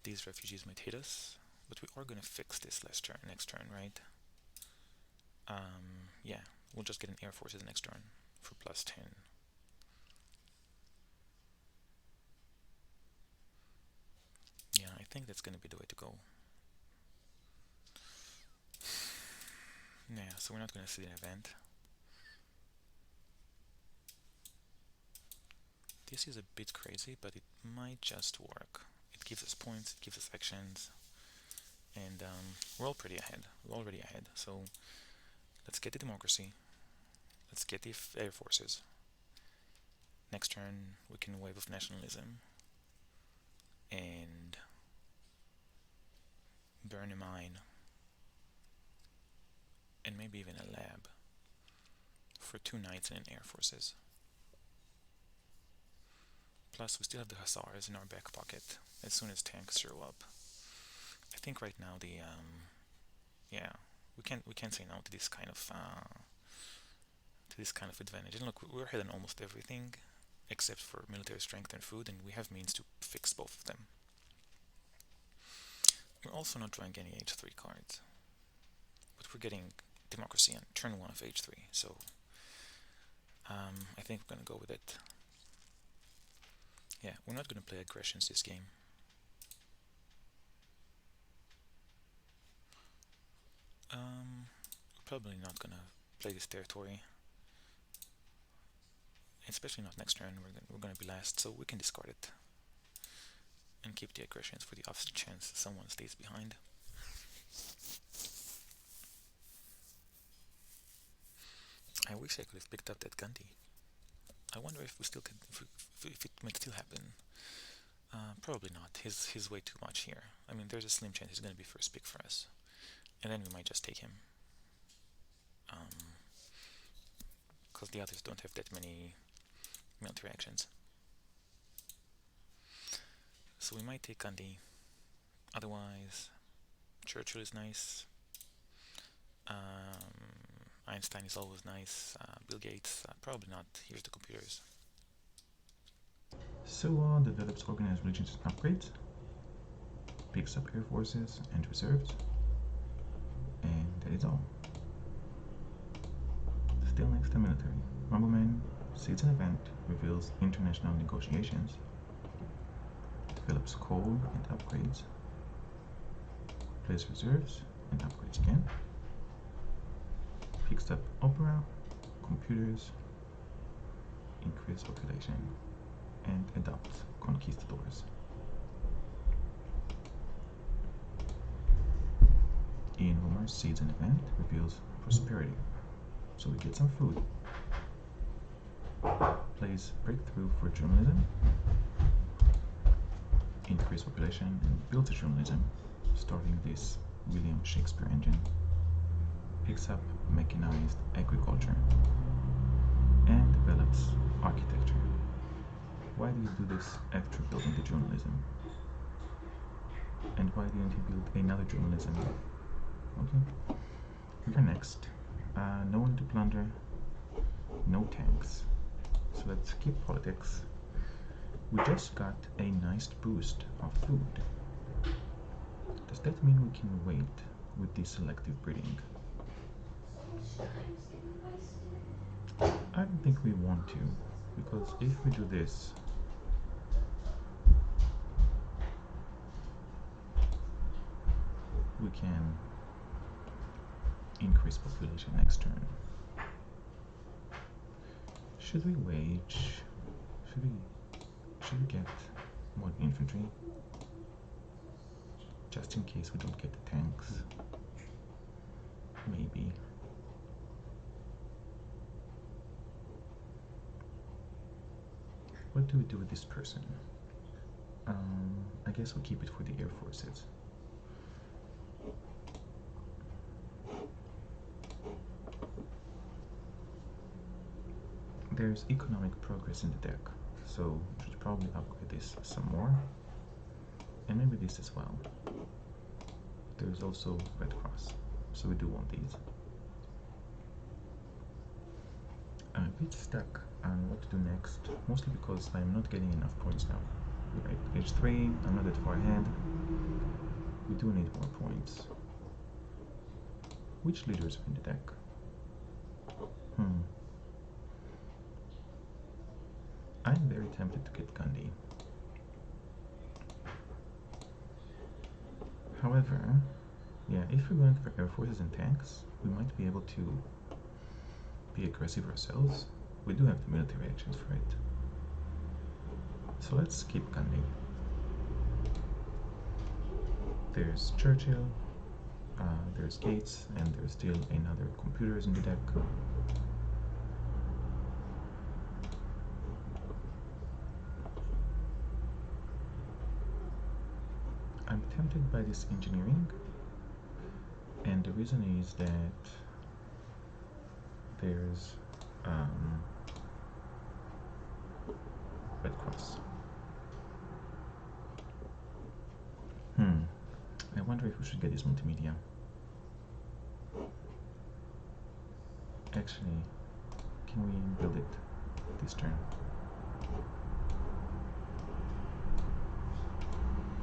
[SPEAKER 1] these refugees might hit us. But we are gonna fix this next turn, right? Yeah, we'll just get an air forces next turn for plus 10. Yeah, I think that's gonna be the way to go. Yeah, so we're not gonna see an event. This is a bit crazy, but it might just work. It gives us points, it gives us actions, and we're already ahead. So let's get the democracy. Let's get the air forces. Next turn, we can wave of nationalism and burn a mine and maybe even a lab for 2 knights and an air forces. Plus, we still have the hussars in our back pocket as soon as tanks show up. I think right now yeah, we can't say no to this kind of advantage. And look, we're ahead on almost everything except for military strength and food, and we have means to fix both of them. We're also not drawing any h3 cards, but we're getting democracy on turn 1 of h3, so I think we're gonna go with it. Yeah, we're not gonna play aggressions this game. We're probably not gonna play this territory, especially not next turn. We're gonna be last, so we can discard it and keep the aggressions for the off chance someone stays behind. I wish I could have picked up that Gandhi. I wonder if we still could, if it might still happen. Probably not. He's way too much here. I mean, there's a slim chance he's going to be first pick for us. And then we might just take him. Because the others don't have that many military actions. So we might take Gandhi. Otherwise, Churchill is nice. Einstein is always nice. Bill Gates, probably not. Here's the computers.
[SPEAKER 2] So develops organized religions and upgrades, picks up air forces and reserves, and that is all. Still next to military, Rumbleman sees an event, reveals international negotiations, develops coal and upgrades, plays reserves and upgrades again, picks up opera, computers, increase population, and adopts conquistadors. Ian Homer sees an event, reveals prosperity. So we get some food. Plays breakthrough for journalism, increase population, and builds a journalism, starting this William Shakespeare engine. Picks up mechanized agriculture and develops architecture. Why did he do this after building the journalism? And why didn't he build another journalism? Okay, we are next. No one to plunder, no tanks. So let's skip politics. We just got a nice boost of food. Does that mean we can wait with the selective breeding? I don't think we want to, because if we do this, we can increase population next turn. Should we wage? Should we get more infantry? Just in case we don't get the tanks. Maybe. What do we do with this person? I guess we'll keep it for the air forces. There's economic progress in the deck, so we should probably upgrade this some more, and maybe this as well. There's also Red Cross, so we do want these. I'm a bit stuck on what to do next, mostly because I'm not getting enough points now. We're at age 3, I'm not that far ahead. We do need more points. Which leaders are in the deck? I'm very tempted to get Gandhi. However, yeah, if we're going for air forces and tanks, we might be able to be aggressive ourselves. We do have the military actions for it. So let's skip Gandhi. There's Churchill, there's Gates, and there's still another computers in the deck. I'm tempted by this engineering, and the reason is that there's Red Cross. I wonder if we should get this multimedia. Actually, can we build it this turn?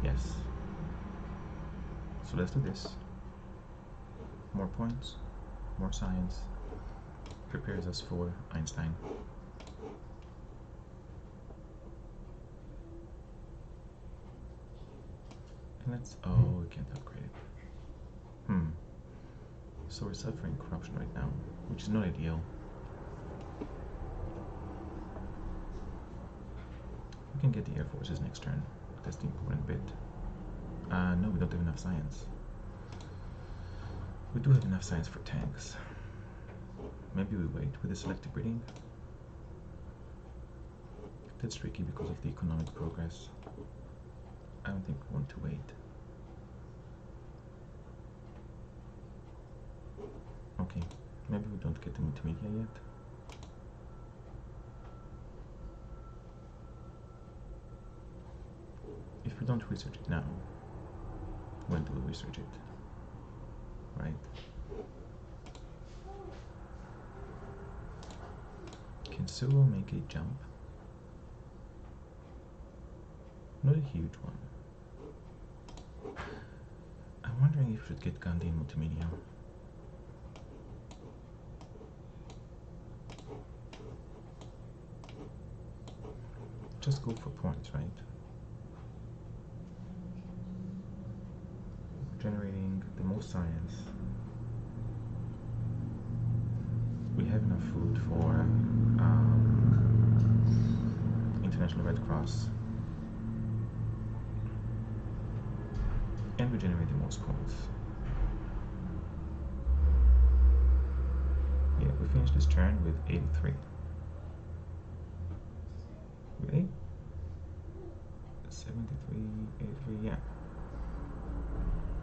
[SPEAKER 2] Yes. So let's do this. More points, more science, prepares us for Einstein. And let's, oh, we can't upgrade it. So we're suffering corruption right now, which is not ideal. We can get the air forces next turn. That's the important bit. No, we don't have enough science. We do have enough science for tanks. Maybe we wait with the selective breeding. That's tricky because of the economic progress. I don't think we want to wait. Okay, maybe we don't get the multimedia yet. If we don't research it now, when do we research it? Right? Can Sewell make a jump? Not a huge one. I'm wondering if we should get Gandhi in multimedia. Just go for points, right? Generating the most science. We have enough food for International Red Cross. And we generate the most points. Yeah, we finished this turn with 83. Really? 73, 83, yeah.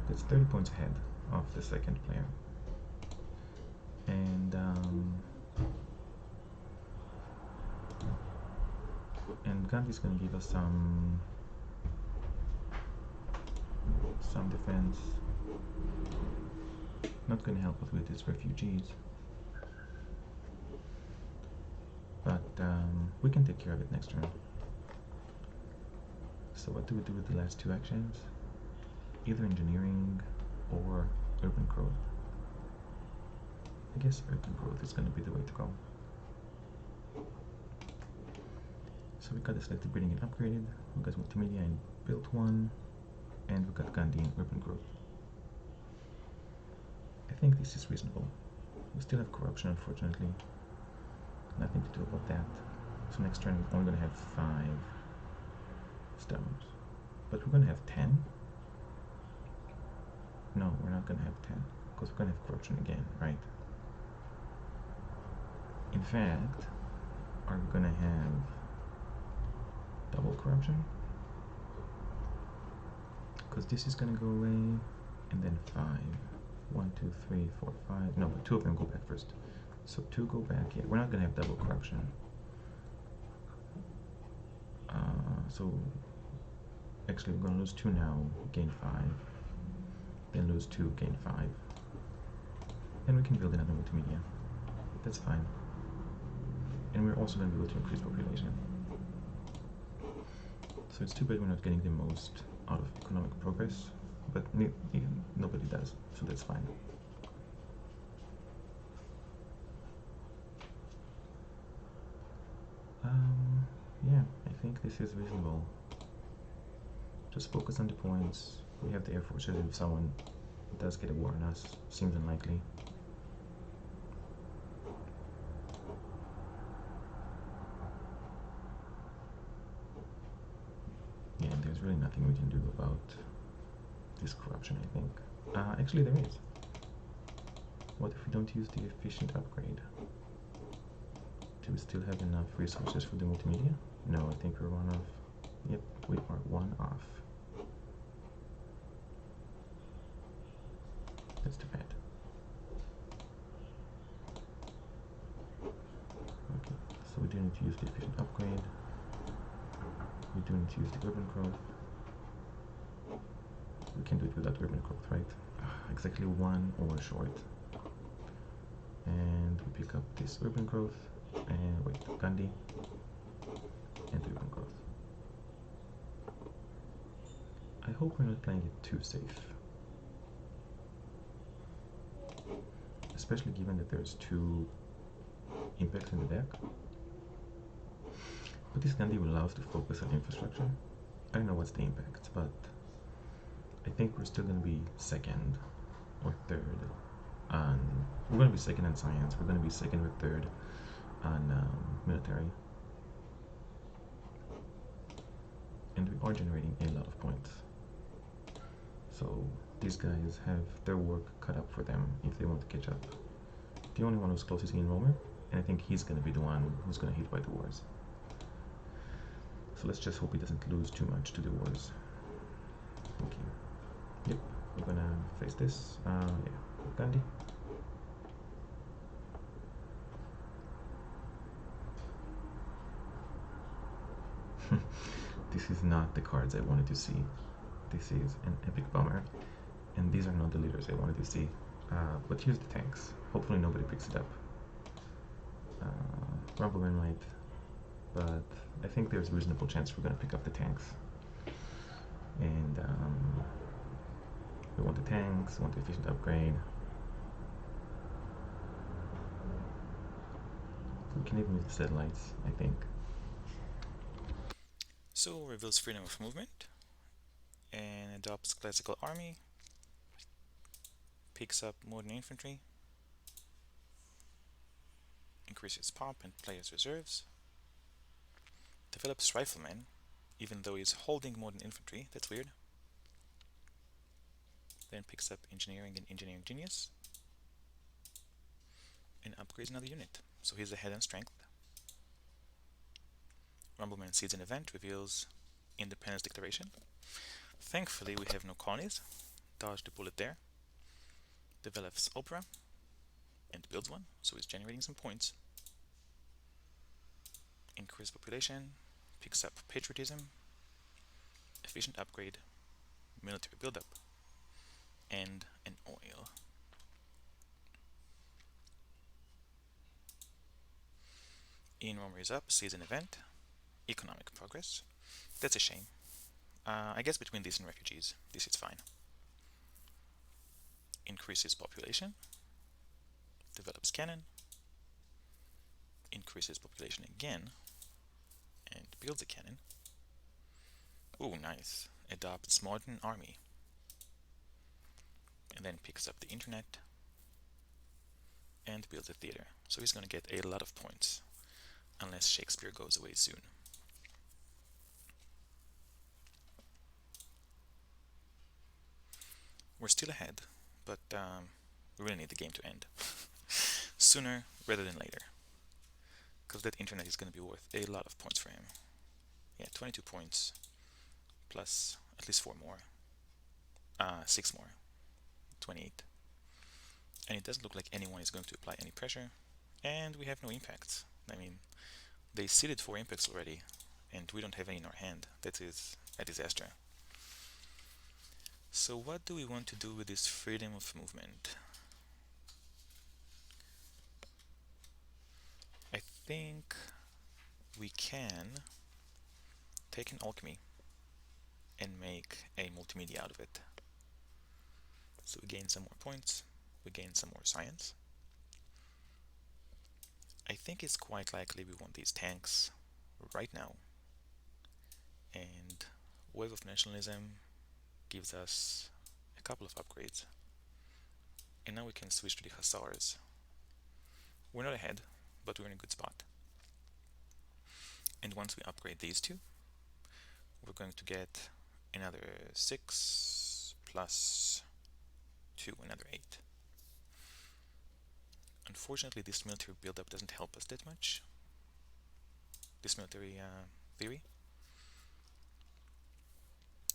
[SPEAKER 2] That's 30 points ahead of the second player. And Gandhi's gonna give us some defense. Not gonna help us with his refugees. But we can take care of it next turn. So what do we do with the last two actions? Either engineering or urban growth. I guess urban growth is going to be the way to go. So we got the selected breeding and upgraded, we got multimedia and built one, and we got Gandhi and urban growth. I think this is reasonable. We still have corruption, unfortunately. Nothing to do about that. So next turn we're only going to have 5 stones. But we're going to have 10. No, we're not going to have 10, because we're going to have corruption again, right? In fact, are we going to have double corruption? Because this is going to go away, and then 5. 1, 2, 3, 4, 5. No, but 2 of them go back first. So 2 go back. Yeah, we're not going to have double corruption. So actually, we're going to lose 2 now, gain 5. Then lose 2, gain 5. And we can build another multimedia. That's fine. And we're also going to be able to increase population. So it's too bad we're not getting the most out of economic progress, but nobody does, so that's fine. Yeah, I think this is reasonable. Just focus on the points. We have the Air Forces. If someone does get a war on us, seems unlikely. Yeah, there's really nothing we can do about this corruption, I think. Actually, there is. What if we don't use the efficient upgrade? Do we still have enough resources for the multimedia? No, I think we're one off. Yep, we are one off. That's too bad. Okay, so we do need to use the efficient upgrade. We do need to use the urban growth. We can do it without urban growth, right? Exactly 1 over short. And we pick up this urban growth. And wait, Gandhi. And urban growth. I hope we're not playing it too safe. Especially given that there's 2 impacts in the deck. But this Gandhi will allow us to focus on infrastructure. I don't know what's the impact, but I think we're still going to be 2nd or 3rd on... We're going to be 2nd on science, we're going to be 2nd or 3rd on military. And we are generating a lot of points. So these guys have their work cut up for them if they want to catch up. The only one who's close is Ian Romer, and I think he's going to be the one who's going to hit by the wars. So let's just hope he doesn't lose too much to the wars. Okay. Yep. We're gonna face this. Yeah. Gandhi. This is not the cards I wanted to see. This is an epic bummer, and these are not the leaders I wanted to see. But here's the tanks. Hopefully nobody picks it up. Rumbleman might, but I think there's a reasonable chance we're gonna pick up the tanks. And we want the tanks, we want the efficient upgrade. We can even use the satellites, I think.
[SPEAKER 1] So reveals freedom of movement and adopts classical army, picks up modern infantry, increases pop and players reserves, develops rifleman, even though he's holding modern infantry, that's weird. Then picks up engineering and engineering genius, and upgrades another unit, so he's ahead in strength. Rumbleman sees an event, reveals Independence Declaration. Thankfully we have no colonies, dodged the bullet there. Develops Opera, and builds one, so he's generating some points. Increase population, picks up patriotism, efficient upgrade, military buildup, and an oil. Ian Romer is up, sees an event, economic progress. That's a shame. I guess between this and refugees, this is fine. Increases population, develops cannon, increases population again, and builds a cannon. Ooh, nice. Adopts modern army, and then picks up the internet and builds a theater. So he's gonna get a lot of points, unless Shakespeare goes away soon. We're still ahead, but we really need the game to end sooner rather than later, because that internet is going to be worth a lot of points for him. Yeah, 22 points plus at least 4 more, 6 more, 28. And it doesn't look like anyone is going to apply any pressure, and we have no impacts. I mean, they seeded 4 impacts already, and we don't have any in our hand. That is a disaster. So what do we want to do with this freedom of movement? I think we can take an alchemy and make a multimedia out of it. So we gain some more points, we gain some more science. I think it's quite likely we want these tanks right now. And Wave of Nationalism gives us a couple of upgrades. And now we can switch to the Hussars. We're not ahead, but we're in a good spot. And once we upgrade these two, we're going to get another 6 plus 2, another 8. Unfortunately, this military buildup doesn't help us that much. This military theory.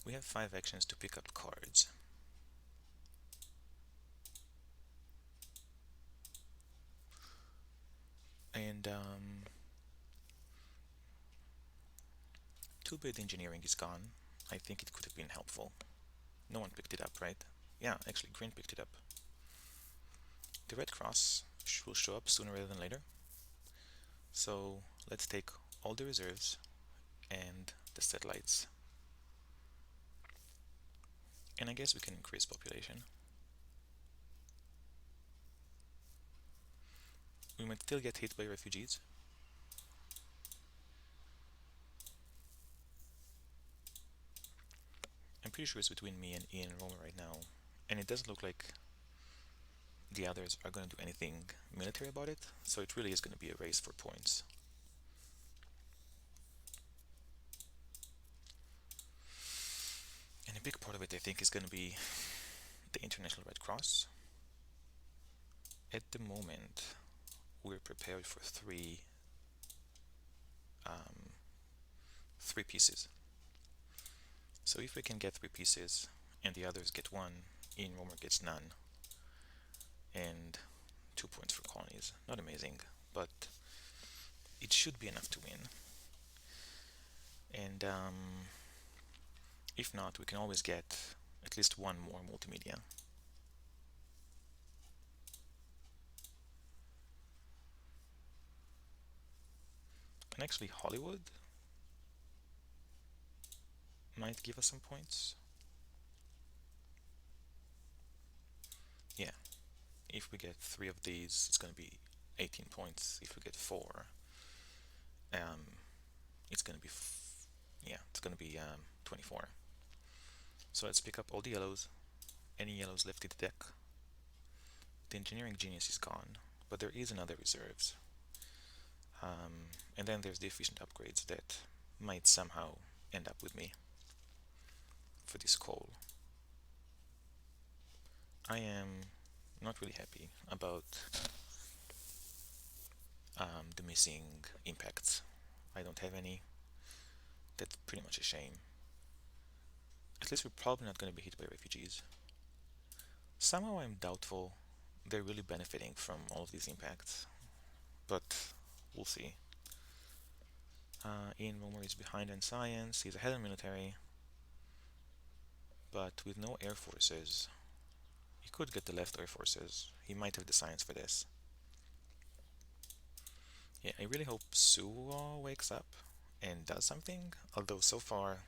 [SPEAKER 1] We have 5 actions to pick up cards. And too bad engineering is gone. I think it could have been helpful. No one picked it up, right? Yeah, actually Green picked it up. The Red Cross will show up sooner rather than later. So let's take all the reserves and the satellites. And I guess we can increase population. We might still get hit by refugees. I'm pretty sure it's between me and Ian Romer right now, and it doesn't look like the others are going to do anything military about it, so it really is going to be a race for points. And a big part of it, I think, is going to be the International Red Cross. At the moment, we're prepared for three pieces. So if we can get 3 pieces, and the others get 1, Ian Romer gets none, and 2 points for colonies. Not amazing, but it should be enough to win. And if not, we can always get at least 1 more multimedia. And actually Hollywood might give us some points. Yeah, if we get 3 of these, it's going to be 18 points. If we get 4, it's going to be, yeah, it's going to be 24. So let's pick up all the yellows. Any yellows left in the deck. The engineering genius is gone, but there is another reserves. And then there's the efficient upgrades that might somehow end up with me for this coal. I am not really happy about the missing impacts. I don't have any. That's pretty much a shame. At least we're probably not going to be hit by refugees. Somehow I'm doubtful they're really benefiting from all of these impacts, but we'll see. Ian Romer is behind in science, he's ahead in military, but with no air forces. He could get the left air forces. He might have the science for this. Yeah, I really hope Suo wakes up and does something, although so far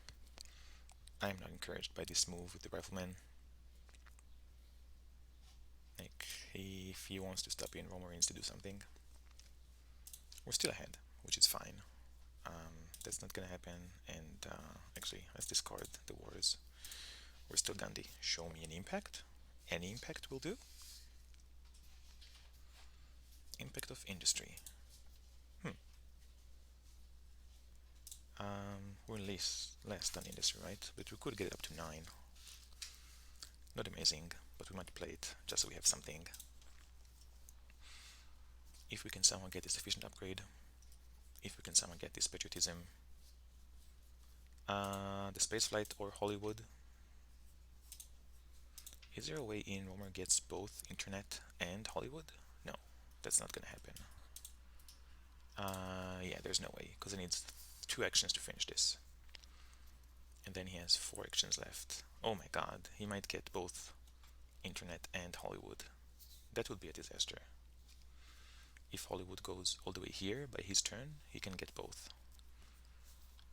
[SPEAKER 1] I'm not encouraged by this move with the rifleman. Like, if he wants to stop Ian Romer, he needs to do something. We're still ahead, which is fine. That's not gonna happen, and actually, let's discard the wars. We're still Gandhi. Show me an impact. Any impact will do. Impact of industry. We're less than industry, right? But we could get it up to 9. Not amazing, but we might play it just so we have something. If we can somehow get this efficient upgrade, if we can somehow get this patriotism, the spaceflight or Hollywood. Is there a way Ian Romer gets both internet and Hollywood? No, that's not gonna happen. Yeah, there's no way, because he needs 2 actions to finish this. And then he has 4 actions left. Oh my god, he might get both internet and Hollywood. That would be a disaster. If Hollywood goes all the way here by his turn, he can get both.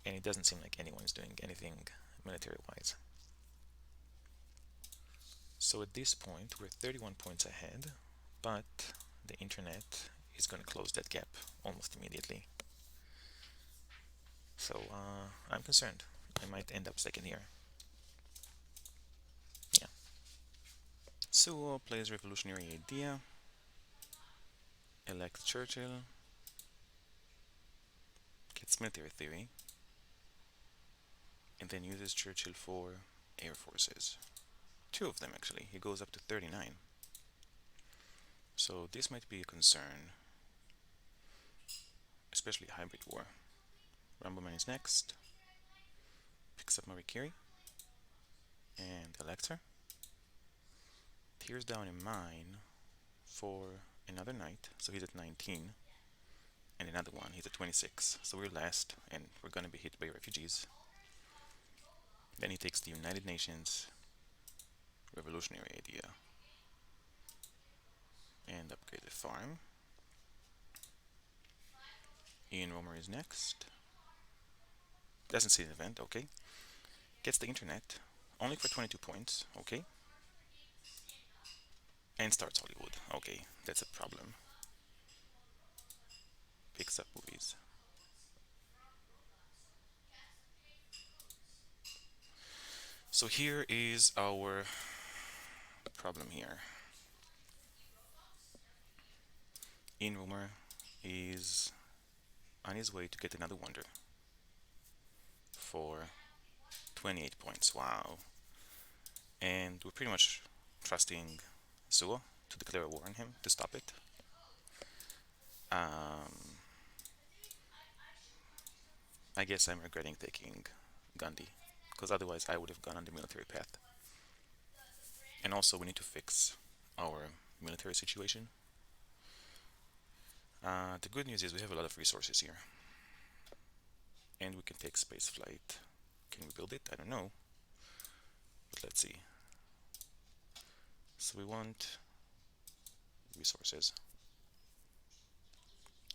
[SPEAKER 1] And it doesn't seem like anyone's doing anything military-wise. So at this point, we're 31 points ahead, but the internet is going to close that gap almost immediately. So I'm concerned. I might end up second here. Yeah. Suo plays revolutionary idea. Elects Churchill. Gets military theory. And then uses Churchill for air forces. 2 of them actually. He goes up to 39. So this might be a concern, especially hybrid war. Rumbleman is next. Picks up Marie Curie and elects her. Tears down a mine for another knight, so he's at 19, and another one, he's at 26. So we're last, and we're gonna be hit by refugees. Then he takes the United Nations revolutionary idea and upgrade the farm. Ian Romer is next. Doesn't see the event, okay. Gets the internet, only for 22 points, okay. And starts Hollywood, okay, that's a problem. Picks up movies. So here is our problem here. Ian Romer is on his way to get another wonder for 28 points. Wow. And we're pretty much trusting Suo to declare a war on him to stop it. I guess I'm regretting taking Gandhi, because otherwise I would have gone on the military path. And also we need to fix our military situation. The good news is we have a lot of resources here. And we can take space flight. Can we build it? I don't know. But let's see. So we want resources.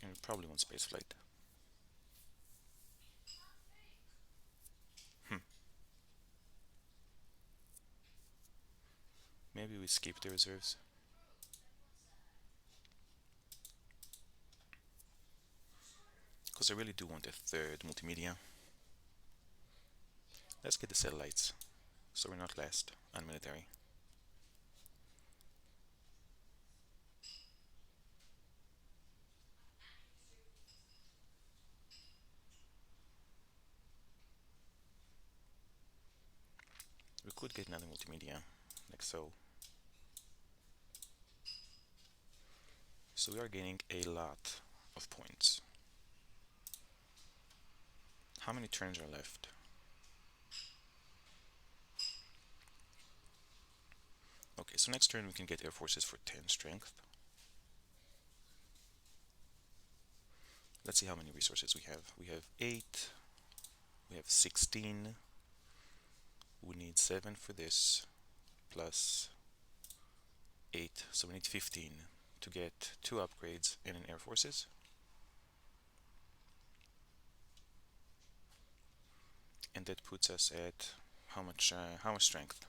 [SPEAKER 1] And we probably want space flight. Maybe we skip the reserves. Because I really do want a third multimedia. Let's get the satellites, so we're not last on military. We could get another multimedia, like so. So we are gaining a lot of points. How many turns are left? Okay, so next turn we can get air forces for 10 strength. Let's see how many resources we have. We have 8, we have 16, we need 7 for this, plus 8, so we need 15 to get 2 upgrades and an air forces. And that puts us at how much strength?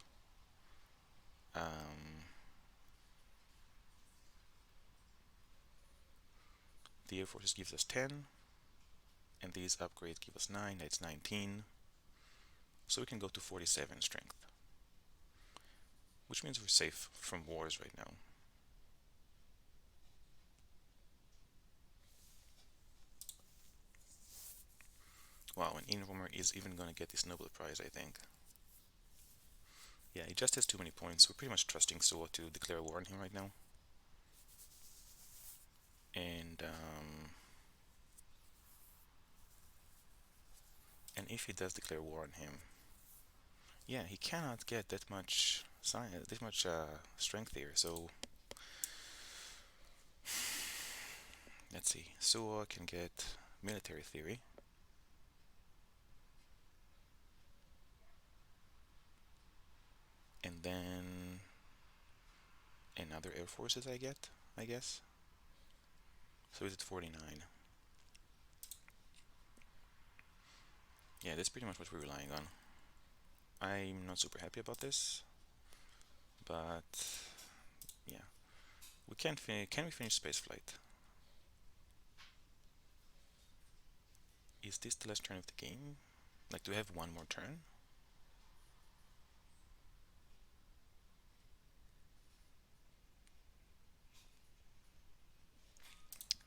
[SPEAKER 1] The air forces gives us 10, and these upgrades give us 9, that's 19. So we can go to 47 strength, which means we're safe from wars right now. Wow, and Inromer is even gonna get this Nobel Prize, I think. Yeah, he just has too many points. We're pretty much trusting Suwa to declare war on him right now. And if he does declare war on him, yeah, he cannot get that much science, that much strength here. So let's see. Suwa can get military theory. And then another air forces I guess. So is it 49? Yeah, that's pretty much what we're relying on. I'm not super happy about this, but yeah, we can't can we finish spaceflight? Is this the last turn of the game? Like, do we have one more turn?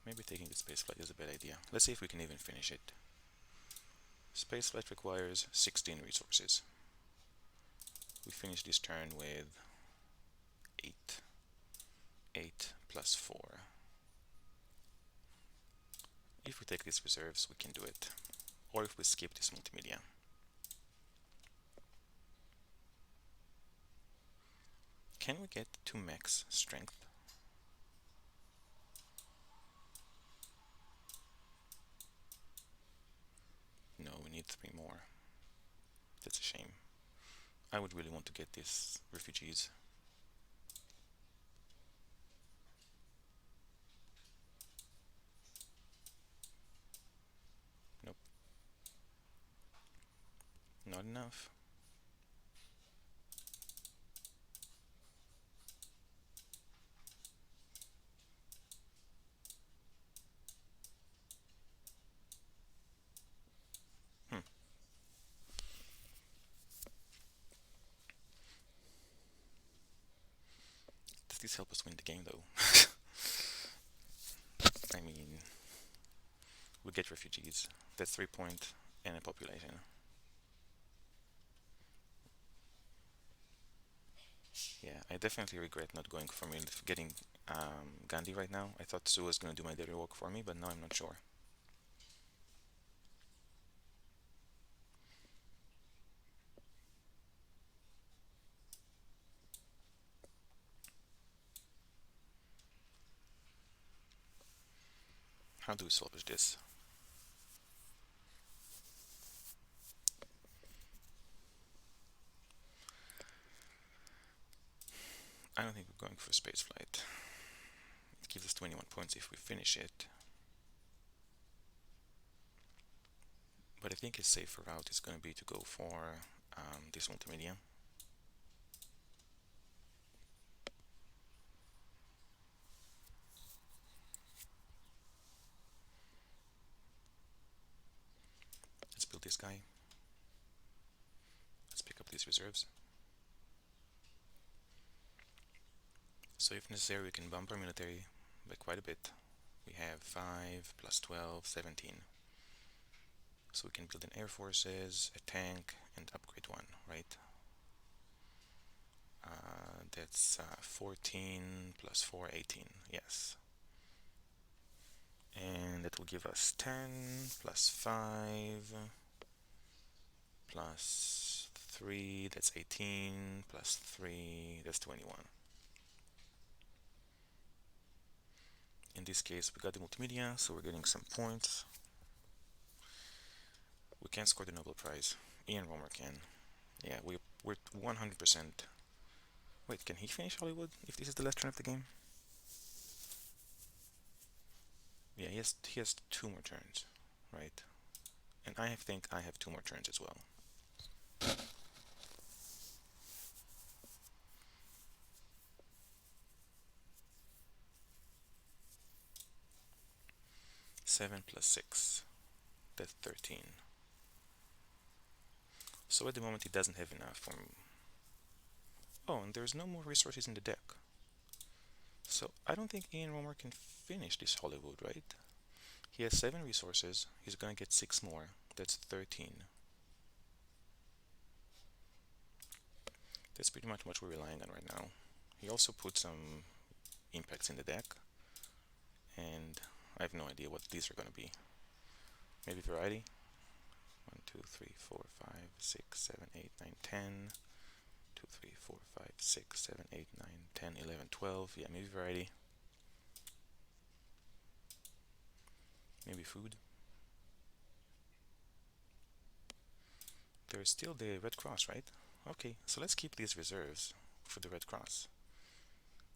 [SPEAKER 1] Maybe taking the spaceflight is a bad idea. Let's see if we can even finish it. Spaceflight requires 16 resources. We finish this turn with 8. 8 plus 4. If we take these reserves, we can do it. Or if we skip this multimedia. Can we get to max strength? No, we need 3 more. That's a shame. I would really want to get these refugees. Nope. Not enough. Hmm. Does this help us win the game though? I mean, we get refugees. That's 3 point and a population. Yeah, I definitely regret not going for getting Gandhi right now. I thought Sue was gonna do my daily work for me, but now I'm not sure. How do we salvage this? I don't think we're going for space flight. It gives us 21 points if we finish it. But I think a safer route is going to be to go for this multimedia. Let's build this guy. Let's pick up these reserves. So if necessary, we can bump our military by quite a bit. We have 5 plus 12, 17. So we can build an air forces, a tank, and upgrade one, right? That's 14 plus 4, 18, yes. And that will give us 10 plus 5 plus 3, that's 18, plus 3, that's 21. In this case, we got the multimedia, so we're getting some points. We can't score the Nobel Prize. Ian Romer can. Yeah, we're 100%. Wait, can he finish Hollywood if this is the last turn of the game? Yeah, he has 2 more turns, right? And I think I have 2 more turns as well. Seven plus 6, that's 13. So at the moment he doesn't have enough for... Oh, and there's no more resources in the deck. So I don't think Ian Romer can finish this Hollywood, right? He has 7 resources, he's gonna get 6 more, that's 13. That's pretty much what we're relying on right now. He also put some impacts in the deck, and I have no idea what these are gonna be. Maybe variety? 1, 2, 3, 4, 5, 6, 7, 8, 9, 10. 2, 3, 4, 5, 6, 7, 8, 9, 10, 11, 12. Yeah, maybe variety. Maybe food. There's still the Red Cross, right? Okay, so let's keep these reserves for the Red Cross.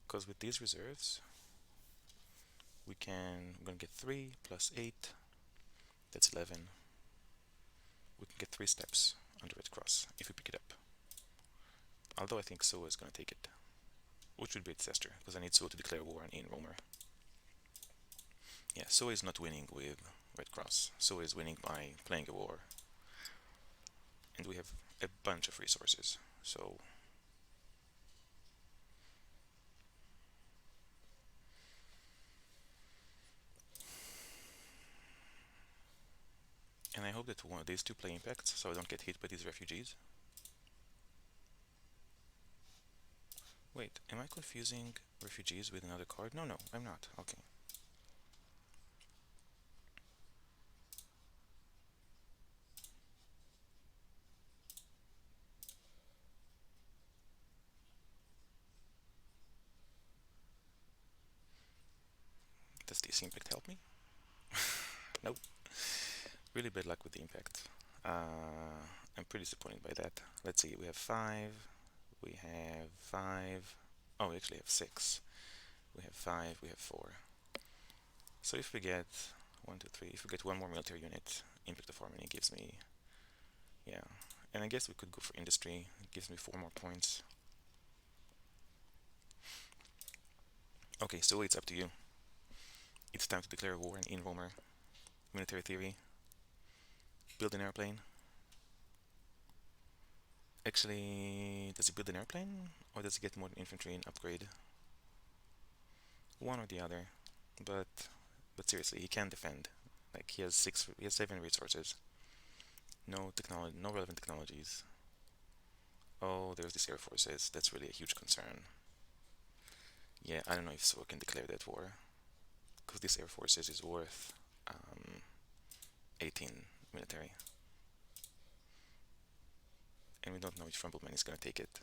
[SPEAKER 1] Because with these reserves, we're gonna get 3 plus 8, that's 11. We can get 3 steps on the Red Cross if we pick it up. Although I think Suwa is gonna take it, which would be a disaster, because I need Suwa to declare war on Ian Romer. Yeah, Suwa is not winning with Red Cross. Suwa is winning by playing a war. And we have a bunch of resources, so... And I hope that one of these 2 play impacts, so I don't get hit by these refugees. Wait, am I confusing refugees with another card? No, I'm not. Okay. Does this impact help me? Nope. Really bad luck with the impact. I'm pretty disappointed by that. Let's see, we have 5. We have 5. Oh, we actually have 6. We have 5. We have 4. So if we get 1, 2, 3, if we get 1 more military unit, impact of harmony gives me... Yeah. And I guess we could go for industry. It gives me 4 more points. Okay, so it's up to you. It's time to declare war on Ian Romer. Military theory. Build an airplane. Actually, does he build an airplane? Or does he get modern infantry and upgrade? One or the other. But seriously, he can defend. Like, he has 7 resources. No technology, no relevant technologies. Oh, there's this air forces. That's really a huge concern. Yeah, I don't know if Suwa can declare that war. Because this air forces is worth 18 military. And we don't know which Rumbleman is gonna take it.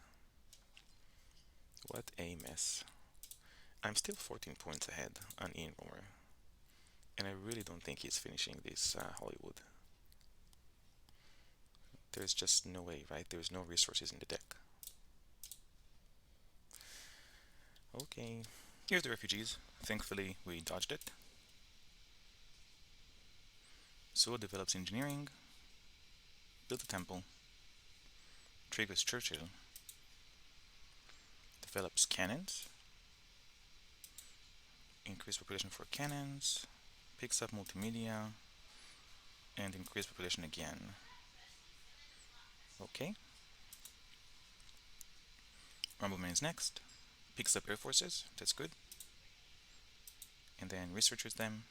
[SPEAKER 1] What a mess. I'm still 14 points ahead on Ian Romer. And I really don't think he's finishing this Hollywood. There's just no way, right? There's no resources in the deck. Okay, here's the refugees. Thankfully, we dodged it. Suo develops engineering, builds a temple, triggers Churchill, develops cannons, increase population for cannons, picks up multimedia, and increase population again. Okay. Rumbleman is next, picks up air forces, that's good, and then researches them,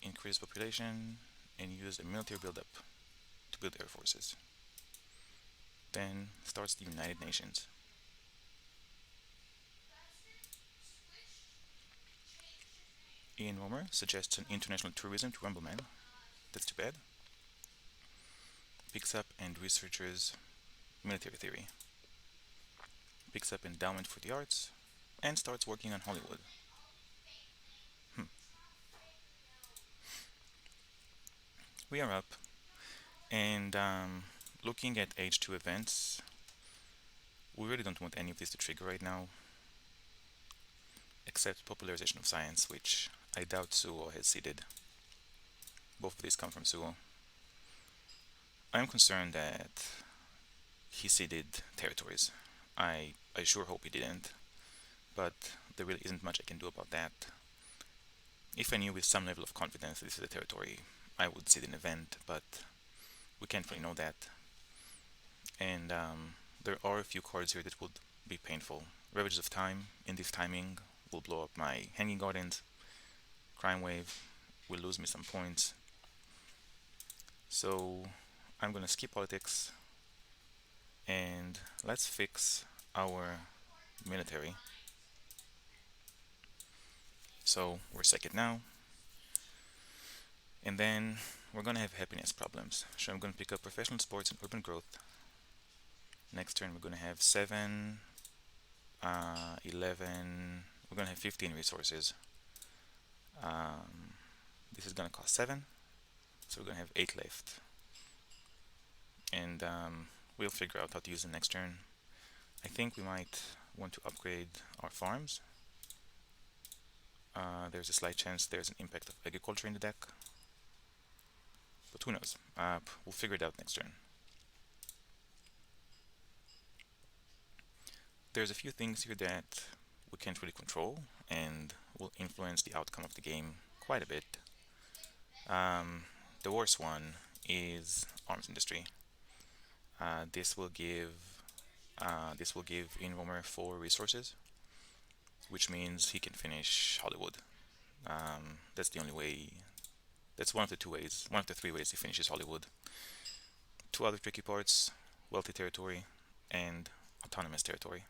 [SPEAKER 1] increase population, and use a military buildup to build air forces. Then starts the United Nations. Ian Romer suggests an international tourism to Rumbleman. That's too bad. Picks up and researches military theory. Picks up endowment for the arts and starts working on Hollywood. We are up and looking at age 2 events, we really don't want any of this to trigger right now, except popularization of science, which I doubt Suo has seeded. Both of these come from Suo. I'm concerned that he seeded territories. I sure hope he didn't, but there really isn't much I can do about that. If I knew with some level of confidence this is a territory, I would seed an event, but we can't really know that. And there are a few cards here that would be painful. Ravages of Time, in this timing, will blow up my Hanging Gardens. Crime Wave will lose me some points. So I'm gonna skip politics and let's fix our military. So we're second now. And then we're gonna have happiness problems. So I'm gonna pick up professional sports and urban growth. Next turn we're gonna have 7, 11, we're gonna have 15 resources. This is gonna cost 7, so we're gonna have 8 left. And we'll figure out how to use them next turn. I think we might want to upgrade our farms. There's a slight chance there's an impact of agriculture in the deck, but who knows? We'll figure it out next turn. There's a few things here that we can't really control and will influence the outcome of the game quite a bit. The worst one is arms industry. This will give Ian Romer 4 resources, which means he can finish Hollywood. That's the only way. That's one of the 2 ways, one of the 3 ways he finishes Hollywood. 2 other tricky parts: wealthy territory and autonomous territory,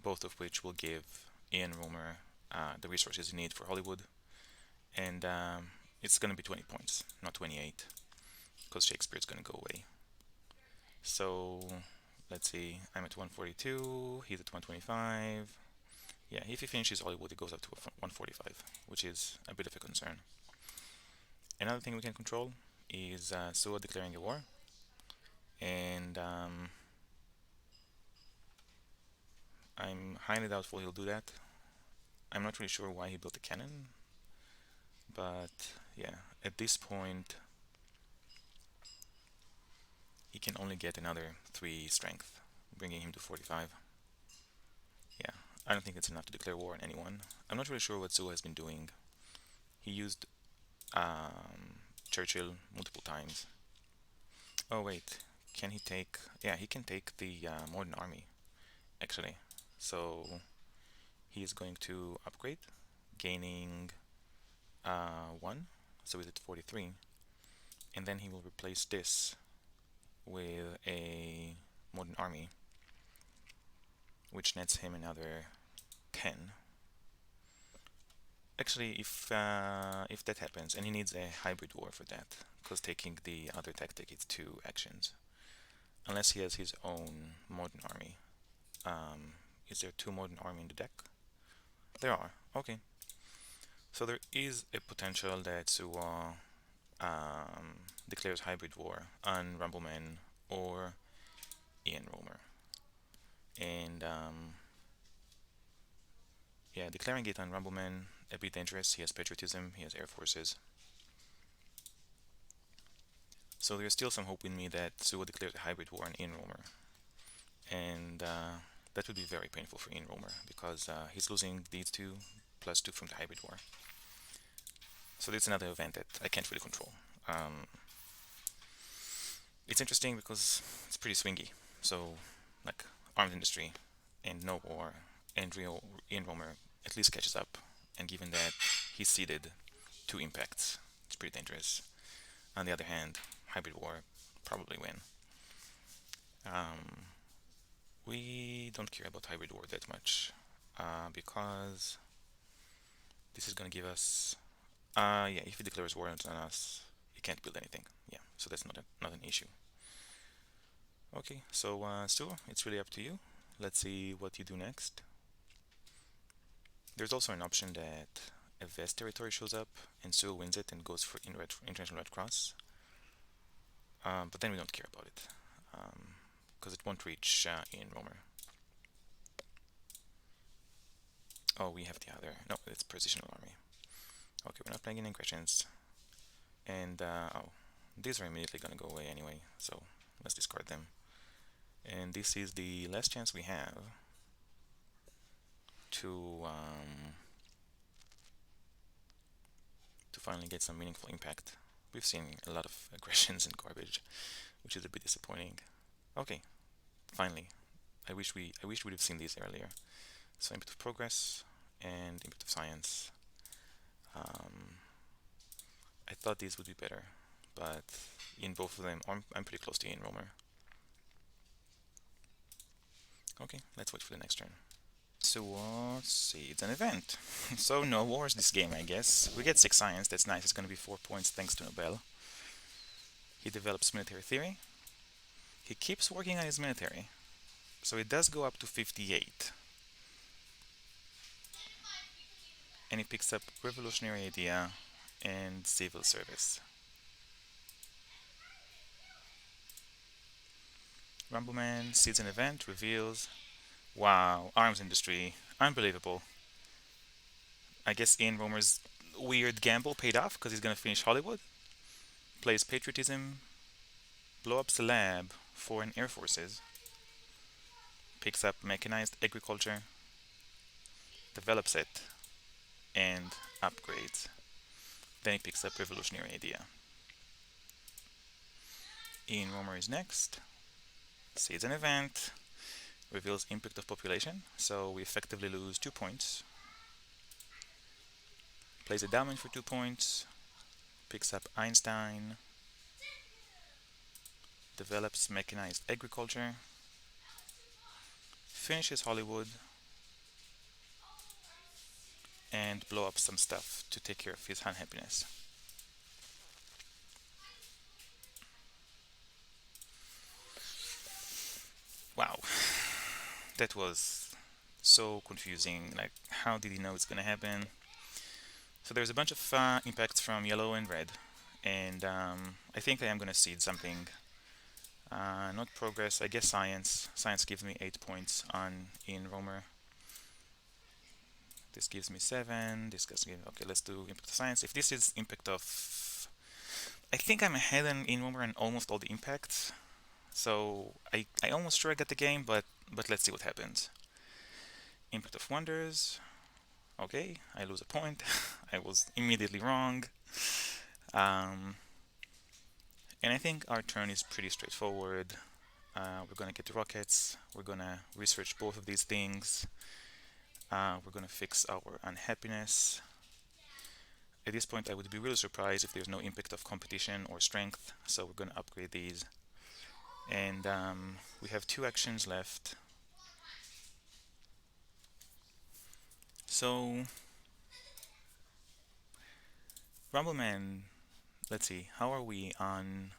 [SPEAKER 1] both of which will give Ian Romer the resources he needs for Hollywood. And it's gonna be 20 points, not 28, because Shakespeare's gonna go away. So let's see, I'm at 142, he's at 125. Yeah, if he finishes Hollywood, it goes up to 145, which is a bit of a concern. Another thing we can control is Suo declaring a war, and I'm highly doubtful he'll do that. I'm not really sure why he built a cannon, but yeah, at this point he can only get another 3 strength, bringing him to 45. Yeah, I don't think it's enough to declare war on anyone. I'm not really sure what Suo has been doing. He used Churchill multiple times. Oh wait, can he take... Yeah, he can take the modern army, actually. So he is going to upgrade, gaining 1, so he's at 43. And then he will replace this with a modern army, which nets him another 10. Actually, if that happens, and he needs a hybrid war for that, because taking the other tactic is 2 actions. Unless he has his own modern army. Is there 2 modern army in the deck? There are. Okay. So there is a potential that Suwa declares hybrid war on Rumbleman or Ian Romer. And yeah, declaring it on Rumbleman a bit dangerous. He has patriotism, he has air forces. So there's still some hope in me that Suwa declares a hybrid war on Ian Romer. And that would be very painful for Ian Romer because he's losing these two plus two from the hybrid war. So this is another event that I can't really control. It's interesting because it's pretty swingy. So, like, armed industry and no war, and Ian Romer at least catches up. And given that he's seeded two impacts, it's pretty dangerous. On the other hand, hybrid war probably win. Um, we don't care about hybrid war that much because this is gonna give us. Yeah, if he declares war on us, he can't build anything. Yeah, so that's not an issue. Okay, so Stu, it's really up to you. Let's see what you do next. There's also an option that a vest territory shows up and Stu wins it and goes for International Red Cross. But then we don't care about it because it won't reach Ian Romer. Oh, we have the other. No, it's Positional Army. Okay, we're not playing any aggressions. And, oh, these are immediately gonna go away anyway, so let's discard them. And this is the last chance we have to finally get some meaningful impact. We've seen a lot of aggressions and garbage, which is a bit disappointing. Okay, finally. I wish we'd have seen these earlier. So input of progress and input of science. I thought these would be better, but in both of them, I'm pretty close to Ian Romer. Okay, let's wait for the next turn. So let's see, it's an event. So no wars this game, I guess. We get 6 science, that's nice. It's gonna be 4 points thanks to Nobel. He develops military theory. He keeps working on his military. So it does go up to 58. And he picks up revolutionary idea and civil service. Rumbleman sees an event, reveals, wow, arms industry, unbelievable. I guess Ian Romer's weird gamble paid off because he's gonna finish Hollywood. Plays patriotism, blow up the lab for an air forces, picks up mechanized agriculture, develops it, and upgrades. Then he picks up revolutionary idea. Ian Romer is next. Sees an event, reveals impact of population, so we effectively lose 2 points. Plays a diamond for 2 points, picks up Einstein, develops mechanized agriculture, finishes Hollywood, and blow up some stuff to take care of his unhappiness. Wow, that was so confusing. Like, how did he know it's gonna happen? So there's a bunch of impacts from yellow and red, and I think I am gonna seed something. Not progress, I guess science. Science gives me 8 points on Ian Romer. This gives me 7. This gives me, okay, let's do impact of science. If this is impact of, I think I'm ahead in Ian Romer on almost all the impacts. So I almost sure I got the game, but let's see what happens. Impact of wonders. Okay, I lose a point. I was immediately wrong. And I think our turn is pretty straightforward. We're gonna get the rockets. We're gonna research both of these things. We're gonna fix our unhappiness. At this point, I would be really surprised if there's no impact of competition or strength. So we're gonna upgrade these. And we have 2 actions left. So Rumbleman, let's see, how are we on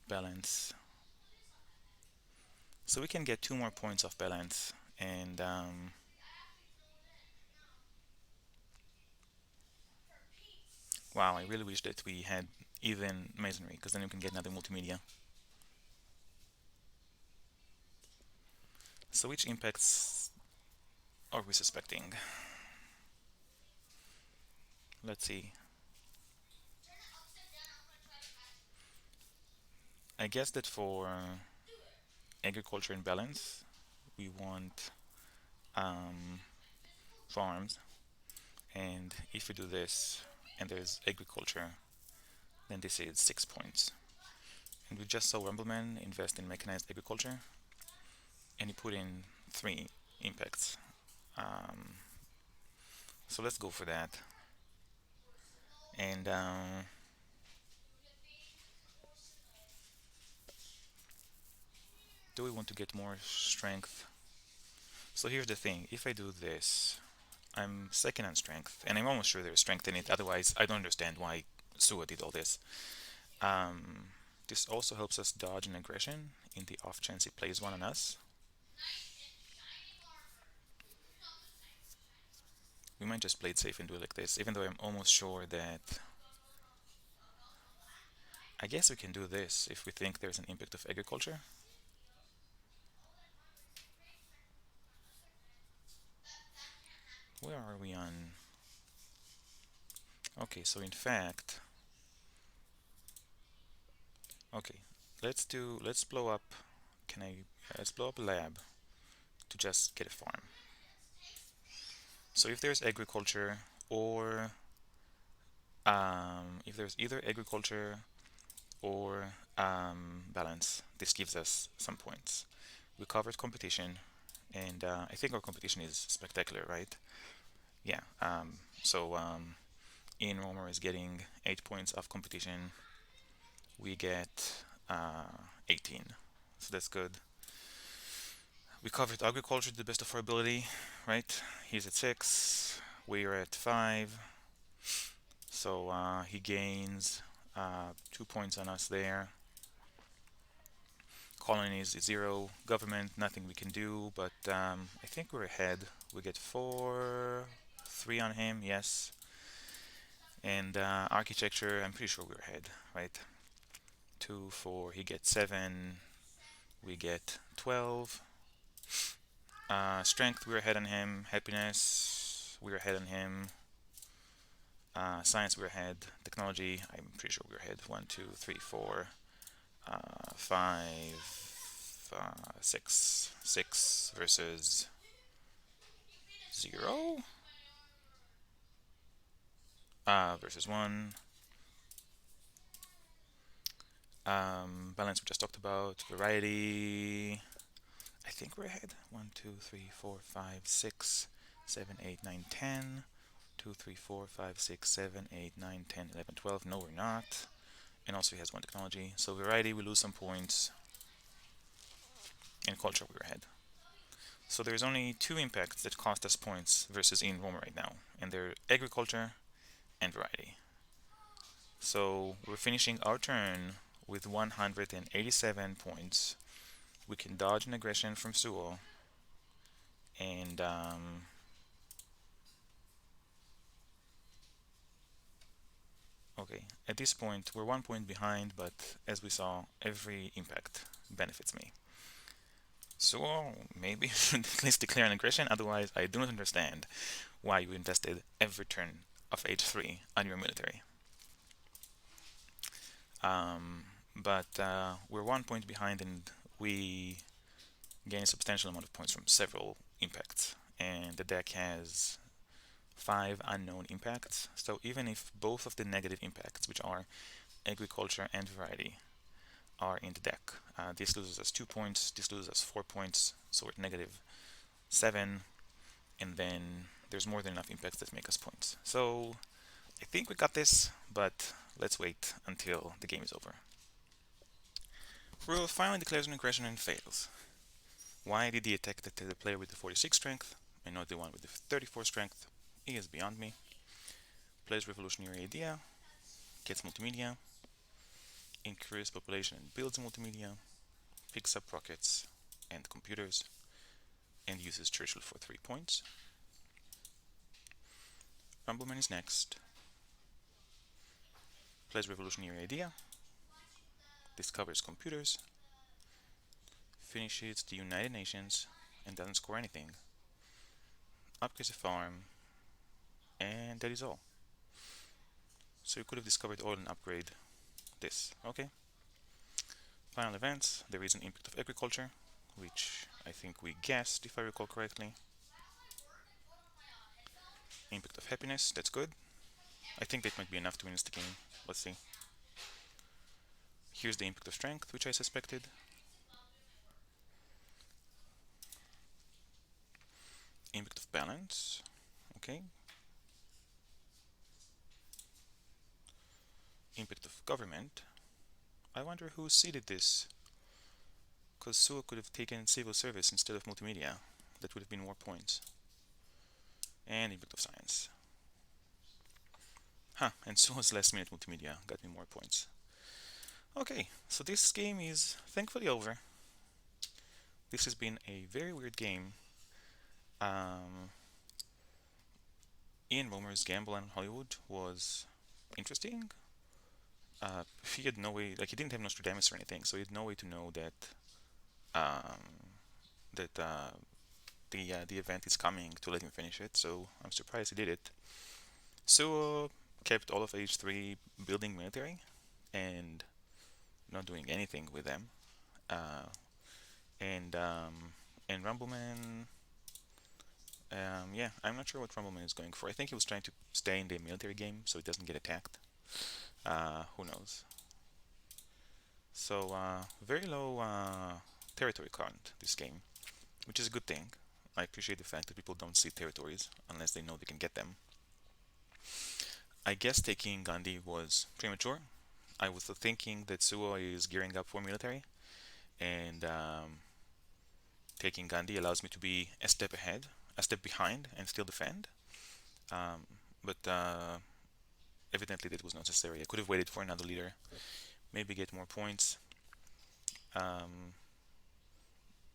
[SPEAKER 1] balance? So we can get 2 more points of balance, and Wow, I really wish that we had even masonry, because then we can get another multimedia. So which impacts are we suspecting? Let's see. I guess that for agriculture and balance, we want um, farms, and if we do this, and there's agriculture, then this is 6 points. And we just saw Rumbleman invest in mechanized agriculture, and he put in 3 impacts. Um, so let's go for that. And do we want to get more strength? So here's the thing, if I do this, I'm second on strength, and I'm almost sure there's strength in it, otherwise I don't understand why Sua did all this. Um, this also helps us dodge an aggression in the off chance he plays one on us. We might just play it safe and do it like this, even though I'm almost sure that... I guess we can do this if we think there's an impact of agriculture. Where are we on? Okay, so in fact, okay, let's blow up, let's blow up a lab to just get a farm. So if there's agriculture, or if there's either agriculture or balance, this gives us some points. We covered competition, and I think our competition is spectacular, right? Yeah. So Ian Romer is getting 8 points of competition. We get 18, so that's good. We covered agriculture to the best of our ability, right? He's at 6, we're at 5, so he gains 2 points on us there. Colonies is 0. Government, nothing we can do, but I think we're ahead. We get 4, 3 on him, yes. And architecture, I'm pretty sure we're ahead, right? 2, 4, he gets 7, we get 12. Strength, we're ahead on him. Happiness, we're ahead on him. Science, we're ahead. Technology, I'm pretty sure we're ahead. 1, 2, 3, 4, 5, 6. 6 versus 0? Versus 1. Balance we just talked about. Variety, I think we're ahead. 1, 2, 3, 4, 5, 6, 7, 8, 9, 10. 2, 3, 4, 5, 6, 7, 8, 9, 10, 11, 12. No, we're not. And also he has 1 technology. So variety, we lose some points. In culture, we're ahead. So there's only 2 impacts that cost us points versus Ian Romer right now, and they're agriculture and variety. So we're finishing our turn with 187 points. We can dodge an aggression from Suo, and okay, at this point we're 1 point behind, but as we saw, every impact benefits me. So maybe should at least declare an aggression, otherwise I do not understand why you invested every turn of H3 on your military. But we're 1 point behind, and we gain a substantial amount of points from several impacts. And the deck has 5 unknown impacts. So even if both of the negative impacts, which are agriculture and variety, are in the deck, this loses us 2 points, this loses us 4 points, so we're at -7, and then there's more than enough impacts that make us points. So I think we got this, but let's wait until the game is over. Rule finally declares an aggression and fails. Why did he attack the player with the 46 strength and not the one with the 34 strength? He is beyond me. Plays revolutionary idea, gets multimedia, increases population and builds multimedia, picks up rockets and computers, and uses Churchill for 3 points. Rumbleman is next. Plays revolutionary idea, discovers computers, finishes the United Nations, and doesn't score anything. Upgrades a farm, and that is all. So you could have discovered oil and upgrade this. Okay. Final events, there is an impact of agriculture, which I think we guessed if I recall correctly. Impact of happiness, that's good. I think that might be enough to win the game. Let's see. Here's the impact of strength, which I suspected. Impact of balance, okay. Impact of government. I wonder who seeded this, because Suo could have taken civil service instead of multimedia. That would have been more points. And impact of science. Huh, and Suo's last minute multimedia got me more points. Okay, so this game is thankfully over. This has been a very weird game. Ian Romer's gamble on Hollywood was interesting. He had no way, like he didn't have Nostradamus or anything, so he had no way to know that um, the event is coming to let him finish it. So I'm surprised he did it. So kept all of H3 building military and not doing anything with them. Uh, and um, and Rumbleman, yeah, I'm not sure what Rumbleman is going for. I think he was trying to stay in the military game so he doesn't get attacked. Who knows? So very low territory count this game, which is a good thing. I appreciate the fact that people don't see territories unless they know they can get them. I guess taking Gandhi was premature. I was thinking that Suo is gearing up for military, and taking Gandhi allows me to be a step ahead, a step behind, and still defend. Um, but evidently that was not necessary. I could have waited for another leader, maybe get more points. Um,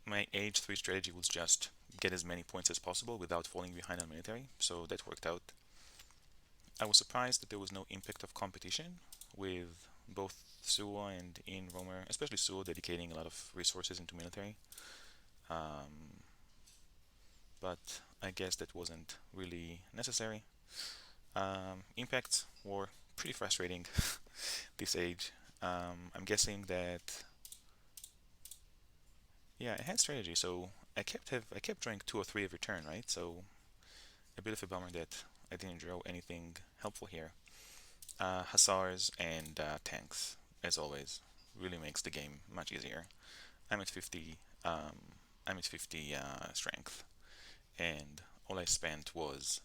[SPEAKER 1] my H3 strategy was just get as many points as possible without falling behind on military, so that worked out. I was surprised that there was no impact of competition with both Suo and Ian Romer, especially Suo dedicating a lot of resources into military. Um, but I guess that wasn't really necessary. Impacts were pretty frustrating this age. I'm guessing that yeah, I had strategy, so I kept drawing two or three every turn, right? So a bit of a bummer that I didn't draw anything helpful here. Hussars and tanks, as always, really makes the game much easier. I'm at 50. I'm at 50 strength, and all I spent was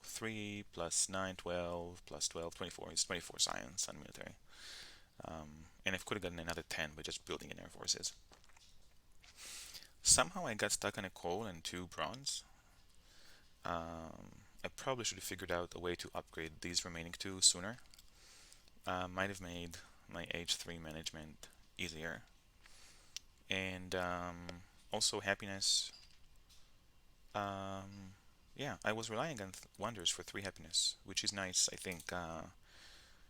[SPEAKER 1] 3 plus 9, 12 plus 12, 24. It's 24 science on military. And I could have gotten another 10 by just building in air forces. Somehow I got stuck on a coal and 2 bronze. I probably should have figured out a way to upgrade these remaining 2 sooner. Might have made my H3 management easier. And also happiness. Yeah, I was relying on wonders for 3 happiness, which is nice. I think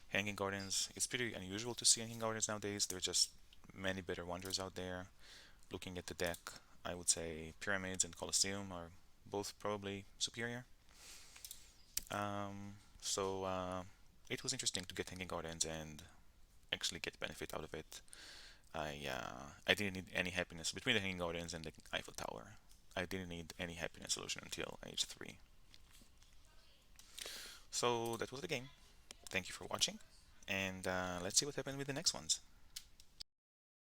[SPEAKER 1] Hanging Gardens, it's pretty unusual to see Hanging Gardens nowadays. There are just many better wonders out there. Looking at the deck, I would say Pyramids and Colosseum are both probably superior. So it was interesting to get Hanging Gardens and actually get benefit out of it. I didn't need any happiness between the Hanging Gardens and the Eiffel Tower. I didn't need any happiness solution until age 3. So that was the game. Thank you for watching, and let's see what happens with the next ones.